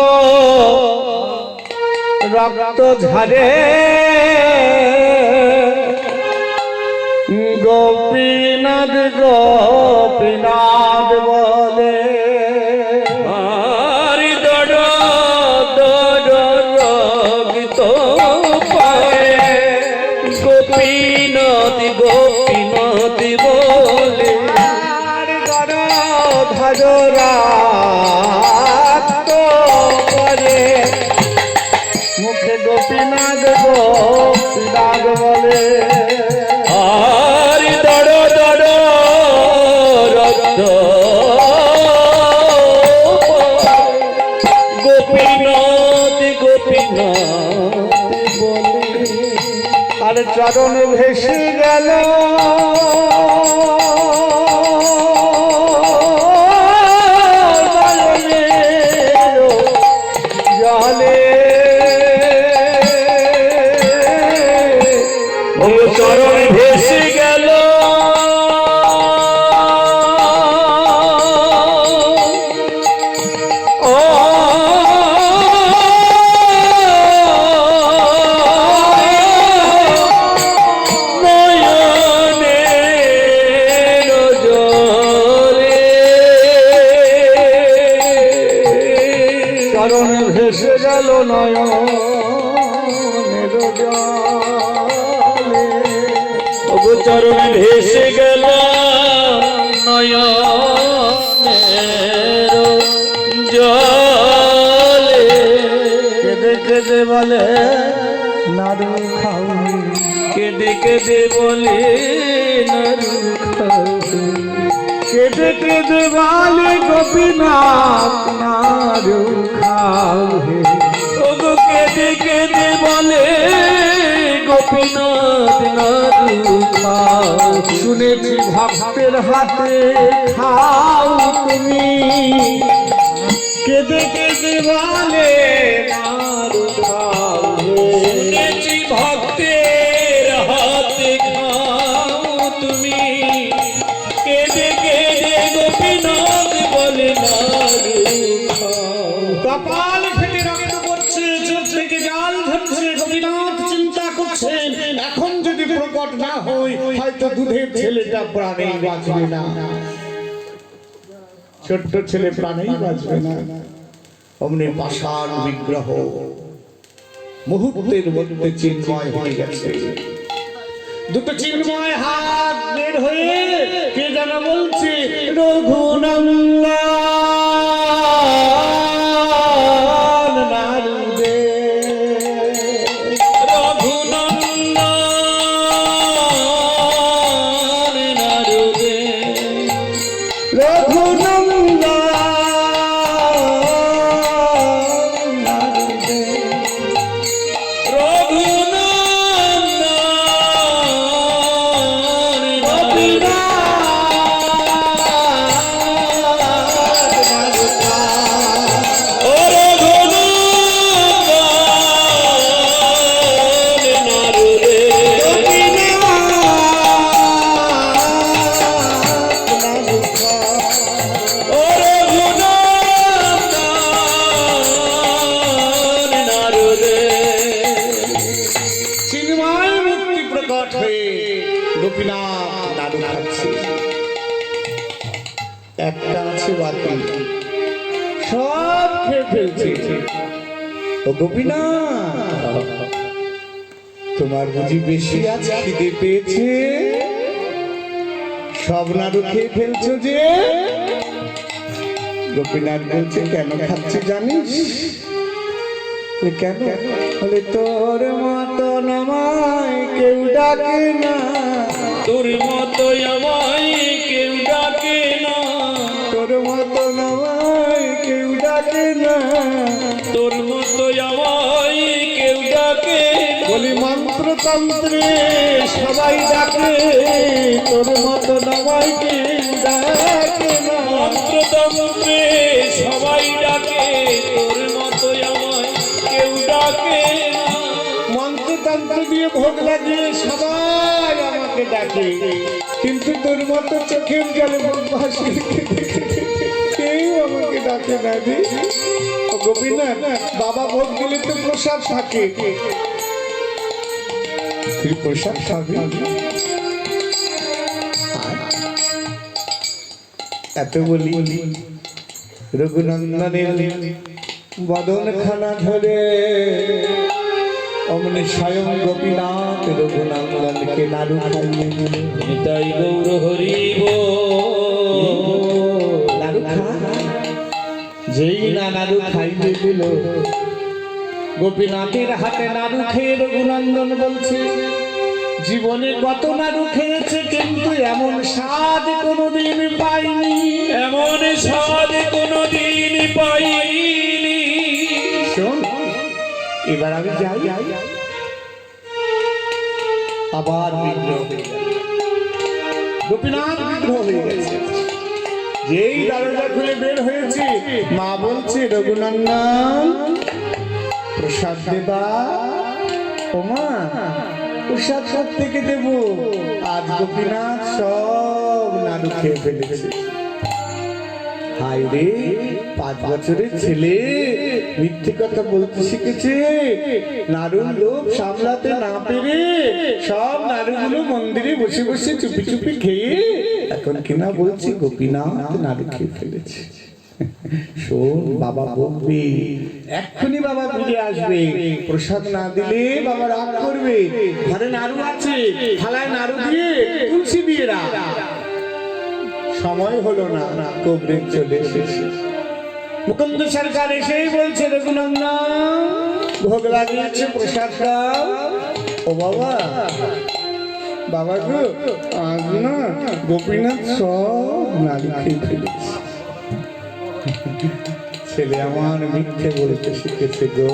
রক্ত ঝরে গোপীনাথ গোপীনাথ বলে। আর রক্ত পায়ে গোপীনাথ গোপীনাথ বলে। চরণ ভেসে গেল জলে চরণ ভেসে গেল চরণ ভেসে গেল নয়নের জলে চরণ ভেসে গেল নয়নের জলে কেঁদে কেঁদে বলে নারু খাও কেঁদে কেঁদে বলে নারু খাও কেঁদে কেঁদে বলে গোপীনাথ নারু খাও হে ওগো কেঁদে কেঁদে বলে গোপীনাথ নারু খাও শুনেছি ভক্তের হাতে খাও তুমি কেঁদে কেঁদে বলে নারু খাও হে শুনেছি ভক্তের হাতে খাও তুমি কেঁদে কেঁদে গোপীনাথ বলে নারু খাও কপাল ফেটে রক্ত পড়ছে চোখ থেকে জল ঝরছে গোপীনাথ চিন্তা করছেন এখন যদি প্রকট না হই হয়তো দুধের ছেলেটা প্রাণেই বাঁচবে না ছোট্ট ছেলে প্রাণেই বাঁচবে না অমনি পাষাণ বিগ্রহ মুহূর্তের মধ্যে চিন্ময় হয়ে গেছে দুটো চিন্ময় হাত বের হয়ে কে যেন বলছে রঘুনন্দন নারুদে রঘুনন্দন নারদে রঘুনন্দন নারুদে গোপীনাথ নাড়ু খাচ্ছে একটা আছে বাকি সব খেয়ে ফেলছে ও গোপীনাথ তোমার বুঝি বেশি আছে খিদে পেয়েছে সব নাড়ু খেয়ে ফেলছো যে গোপীনাথ বলছে কেন খাচ্ছে জানিস কেন বলে তোর মতো আমায় কেউ ডাকে না তোর মতো আমায় কেউ ডাকে না তোর মতো আমায় কেউ ডাকে না তোর মতো আমায় কেউ ডাকে না বলি মন্ত্রতন্ত্রে সবাই ডাকে তোর মতো আমায় কেউ ডাকে না মন্ত্রতন্ত্রে সবাই ডাকে তোর মতো আমায় কেউ ডাকে না মন্ত্রতন্ত্র দিয়ে ভোগ লাগিয়ে সবাই আমাকে ডাকে কিন্তু তোর মতো চোখের জলে ভাসি কেউ আমাকে ডাকে না রে ও গোপীনাথ বাবা ভোগ দিলে তো প্রসাদ থাকে তুই প্রসাদ খাবি এত বলি রঘুনন্দনের বদন খানা ধরে অমনি স্বয়ং গোপীনাথ রঘুনন্দনকে নাড়ু খাইয়ে দিল নিতাই গৌর হরিব নাড়ু খা যেই না নাড়ু খাইয়ে দিল গোপীনাথের হাতে নাড়ু খেয়ে রঘুনন্দন বলছে জীবনে কত নাড়ু খেয়েছে কিন্তু এমন স্বাদ কোনোদিন পাইনি এমন স্বাদ কোনোদিন পাইনি শোন এবার আমি যাই আবার বিগ্রহ হয়ে গেল। গোপীনাথ বিগ্রহ হয়ে গেছে। যেই দরজা খুলে বের হয়েছে, মা বলছে রঘুনন্দন প্রসাদ দেবা। ও মা, প্রসাদ সব থেকে দেব। আজ গোপীনাথ সব নাড়ু খেয়ে ফেলেছে। হায় রে, 5 বছরের ছেলে মিথ্যে কথা বলতে শিখেছে। নাড়ুর লোভ সামলাতে না পেরে সব নাড়ুগুলো মন্দিরে বসে বসে চুপি চুপি খেয়ে এখন কিনা বলছি গোপীনাথ নাড়ু খেয়ে ফেলেছে। শোন, বাবা বকবে, এক্ষুনি বাবা ফিরে আসবে। প্রসাদ না দিলে বাবা রাগ করবে। ঘরে নাড়ু আছে, থালায় নাড়ু দিয়ে তুলসী দিয়ে রাখ। সময় হলো না, কবরে চলে এসেছে। মুকুন্দ সরকার এসেই বলছে রঘুনন্দন ভোগ লাগিয়েছে, প্রসাদ দাও। ও বাবা, বাবা গো, আজ না গোপীনাথ সব নাড়ু খেয়ে ফেলেছে। ছেলে আমার মিথ্যে বলতে শিখেছে গো।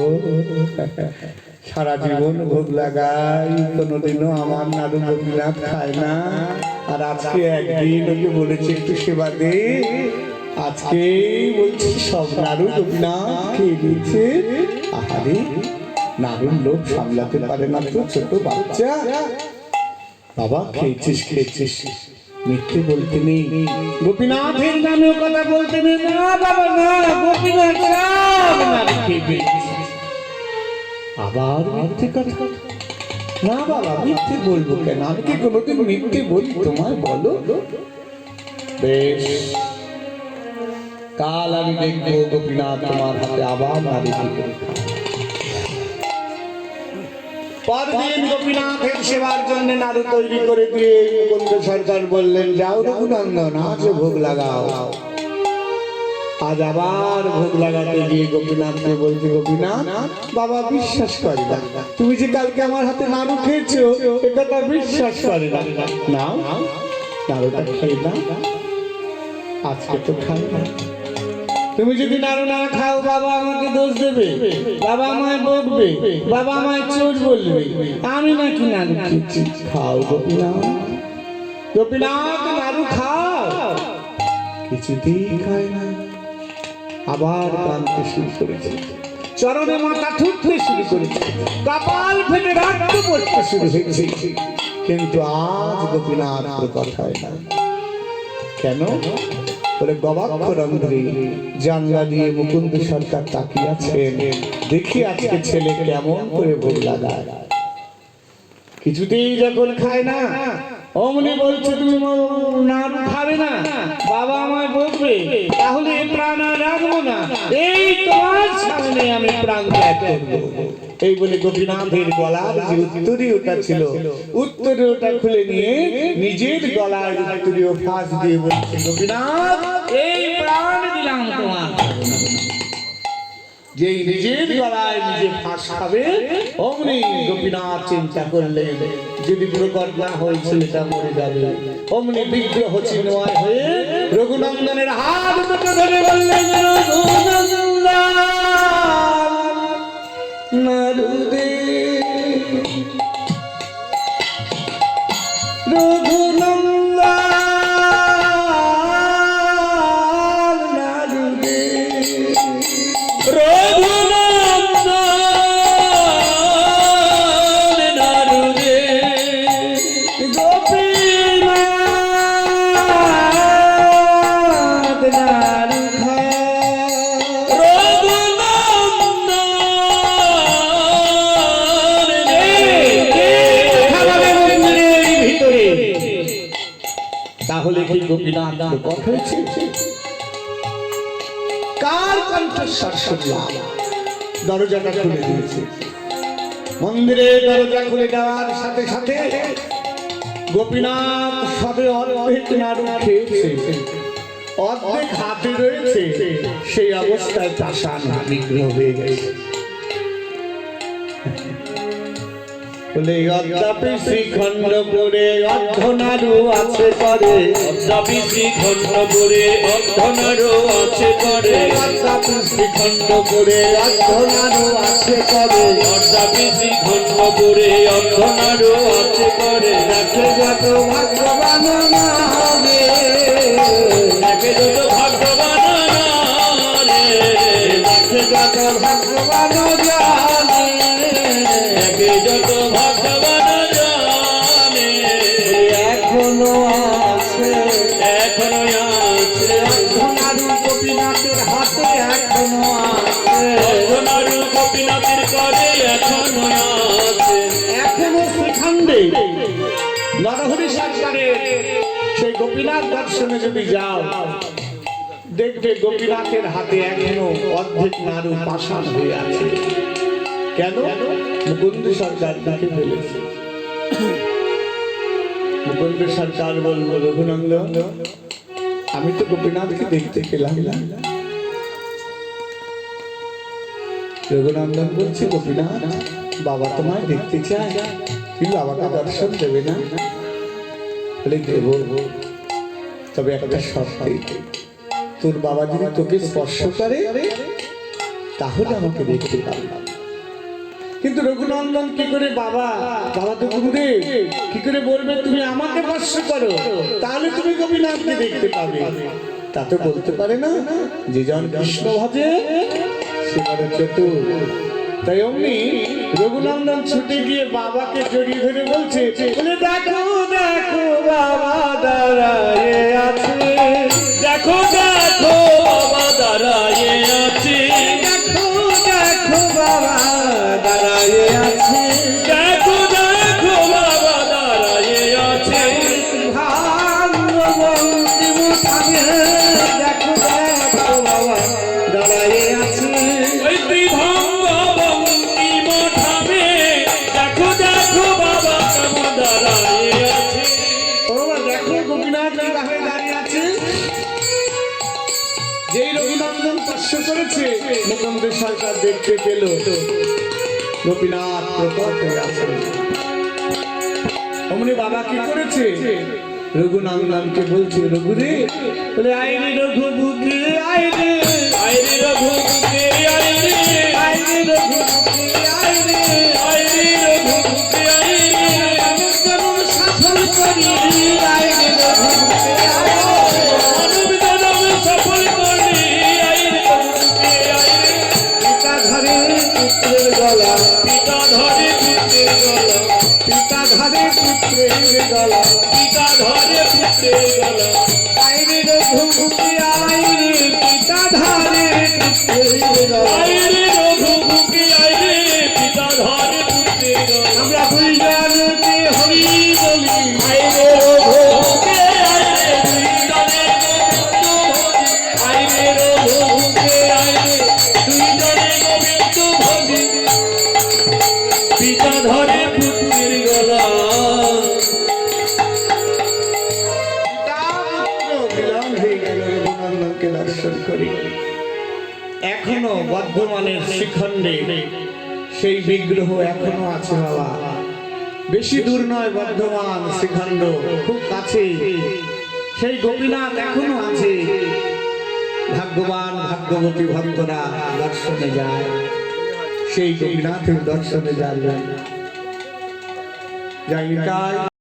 সারা জীবন ভোগ লাগাই, কোনোদিনও আমার নাড়ু গোপীনাথ খায় না। আর আজকে একদিন ওকে বলেছে একটু সেবা দে, আজকে বলছি সব নাড়ু গোপীনাথ খেয়ে দিয়েছে। আহারে, নাড়ুর লোভ সামলাতে পারে না তো ছোট বাচ্চা। বাবা খেয়েছিস খেয়েছিস, মিথ্যে বলতে নেই। গোপীনাথের নামে কথা বলতে নেই। না বাবা না, গোপীনাথ সব নাড়ু খেয়ে ফেলেছে। আবার মিথ্যে কথা? না বাবা, মিথ্যে বলবো কেন? আমি কি কোনোদিন মিথ্যে বলি তোমায়? বলো। বেশ, কাল আমি দেখবো গোপীনাথ তোমার হাতে আবার নাড়ু খেয়ে। পরদিন গোপীনাথের সেবার জন্য নাড়ু তৈরি করে দিয়ে মুকুন্দ সরকার বললেন, যাও রঘুনন্দন, আজ ভোগ লাগাও। আজ আবার ভোগ লাগাতে গিয়ে গোপীনাথকে বলছে, গোপীনাথ বাবা বিশ্বাস করে না, তুমি যে কালকে আমার হাতে নাড়ু খেয়েছো এ কথা বিশ্বাস করে না। নাও নাড়ুটা খেয়ে না, আজকে তো খাই না। তুমি যদি নাড়ু না খাও বাবা আমাকে দোষ দেবে, বাবা আমায় বকবে, বাবা আমায় চোর বলবে, আমি নাকি নাড়ু খেয়েছি। খাও গোপীনাথ, গোপীনাথ নাড়ু খাও। কিছুতেই খায় না। আবার কাঁদতে শুরু করেছে, চরণে মাথা ঠুকতে শুরু করেছে, কপাল ফেটে রক্ত পড়তে শুরু হয়েছে। কিন্তু আজ গোপীনাথ প্রকট হয় না। কেন? বলে গবাক্ষরন্ধ্রে জানলা দিয়ে মুকুন্দ সরকার তাকিয়ে আছেন, দেখি আজকে ছেলে কেমন করে ভোগ লাগায়। কিছুতেই যখন খায় না, অমনি বলছে তুমি নাড়ু খাবে না, বাবা আমায় বলবে, তাহলে প্রাণ আর রাখবো না, এই তোমার সামনে আমি প্রাণ ত্যাগ করবো। এই বলে গোপীনাথের গলার যে উত্তরীয়টা ছিল, উত্তরীয়টা খুলে নিয়ে নিজের গলার উত্তরীয় ফাঁস দিয়ে বলছে, গোপীনাথ এই প্রাণ দিলাম তোমার। যেই নিজের গলায় নিজে ফাঁস খাবে, অমনি গোপীনাথ চিন্তা করলেন যদি প্রকট না হয়ে ছেলেটা মরে যাবে। অমনি বিগ্রহ চিন্ময় হয়ে রঘুনন্দনের হাত দুটো ধরে বললেন, রঘুনন্দন নাড়ু দে, রঘুনন্দন নাড়ু দে, রঘুনন্দন নাড়ু দে, গোপীনাথ নাড়ু খা, তাহলে কি গোপীনাথ প্রকট হয়েছে? কার কণ্ঠস্বর শুনলাম? দরজাটা খুলে দিয়েছে। মন্দিরে দরজা খুলে দেওয়ার সাথে সাথে গোপীনাথ সবে অর্ধেক নাড়ু খেয়েছে, অর্ধেক হাতে রয়েছে, সেই অবস্থায় পাষাণ বিগ্রহ হয়ে গেছে। বলে অদ্যাপি শ্রীখণ্ডপুরে অর্ধনাড়ু আছে করে, অদ্যাপি শ্রীখণ্ডপুরে অর্ধনাড়ু আছে করে, অদ্যাপি শ্রীখণ্ডপুরে অর্ধনাড়ু আছে করে, অদ্যাপি শ্রীখণ্ড কপুরে অর্ধনারু আছে করে দেখে যত ভাগ্যবান নামে, দেখে যত ভাগ্যবান রে, দেখে যত ভাগ্যবান জানে, দেখে যত ভাগ্যবান জানে এখনো আছে এখনো আছে অর্ধনারু গোপীনাথের হাতে, এখনো আছে অর্ধনারু গোপীনাথের করে এখনো আছে এখনো সেখানে নরহরি সরকারের সেই গোপীনাথ দর্শনে যদি যাও, দেখবে গোপীনাথের হাতে এখনো অর্ধেক নাড়ু পাষাণ হয়ে আছে। কেন? মুকুন্দ সরকার দেখে ফেলেছে। মুকুন্দ সরকার বলল, রঘুনন্দন, আমি তো গোপীনাথকে দেখতে পেলাম না। রঘুনন্দন বলছে, গোপীনাথ, বাবা তোমায় দেখতে চায়, তুমি বাবাকে দর্শন দেবে না? বলে, দেব, তবে একটা শর্তে, তোর বাবা যদি তোকে স্পর্শ করে তাহলে আমাকে দেখতে পাবে। কিন্তু রঘুনন্দন কি করে, বাবা বাবা তো গুরুদেব, কি করে বলবে তুমি আমাকে স্পর্শ করো তাহলে তুমি গোপীনাথকে দেখতে পাবে? তা তো বলতে পারে না, যে জন কৃষ্ণ ভজে সে বড় চতুর। তাই অমনি রঘুনন্দন ছুটে গিয়ে বাবাকে জড়িয়ে ধরে বলছে, বলে, দেখো দেখো বাবা দাঁড়ায়ে আছে, দেখো দেখো বাবা দাঁড়ায়ে আছে, দেখো দেখো বাবা দাঁড়ায়ে আছে, দেখো দেখো বাবা দাঁড়ায়ে আছে, ভাগ্যবন্তী মুখানে, দেখো দেখো বাবা দাঁড়ায়ে আছে। ওই ত্রিভঙ্গবন্তী মঠামে দেখো দেখো বাবা কেমন দাঁড়ায়ে আছে। ও বাবা, দেখো গোপীনাথ কিভাবে দাঁড়িয়ে আছে। যেই রঘুনন্দন স্পর্শ করেছে, মুকুন্দ সরকার দেখতে পেল গোপীনাথ প্রকট হয়ে আছে। অমনি বাবা কি করেছে, রঘুনন্দনকে বলছে, রঘুরে, বলে, আইরে রঘু বুকে আইরে, আইরে রঘুপতি আইরে, আইরে রঘু বুকে আইরে, আইরে রঘুপতি আইরে, কেমন সফল করি, আইরে রঘু বুকে আইরে, মানব জনম সফল করলি, আইরে রঘুপতি আইরে, পিতা ধরে পুত্রের গলা, পিতা ধরে পুত্রের গলা, পিতা ধরে পুত্রের গলা, পিতা ধরে পুত্রের গলা, আইরে রঘু বুকে আইরে, পিতা ধরে পুত্রের গলা। আইরে রঘুপতি আইরে, পিতা ধরে পুত্রের গলা, আমরা দুইজনকে হরি বলি, আইরে রঘুপতি আইরে, দুই জনে গোবিন্দ ভজি, আইরে রঘুপতি আইরে, দুই জনে গোবিন্দ ভজি, পিতা ধরে পুত্রের গলা। মিলন হয়ে গেল রঘুনন্দনকে দর্শন করি। এখনো বর্ধমানের শিখণ্ডে সেই বিগ্রহ এখনো আছে বাবা, বেশি দূর নয় বর্ধমান শিখণ্ড, খুব কাছে সেই গোপীনাথ এখনো আছে। ভাগ্যবান ভাগ্যবতী ভক্তরা দর্শনে যায়, সেই গোপীনাথের দর্শনে যাবেন। যাই তাই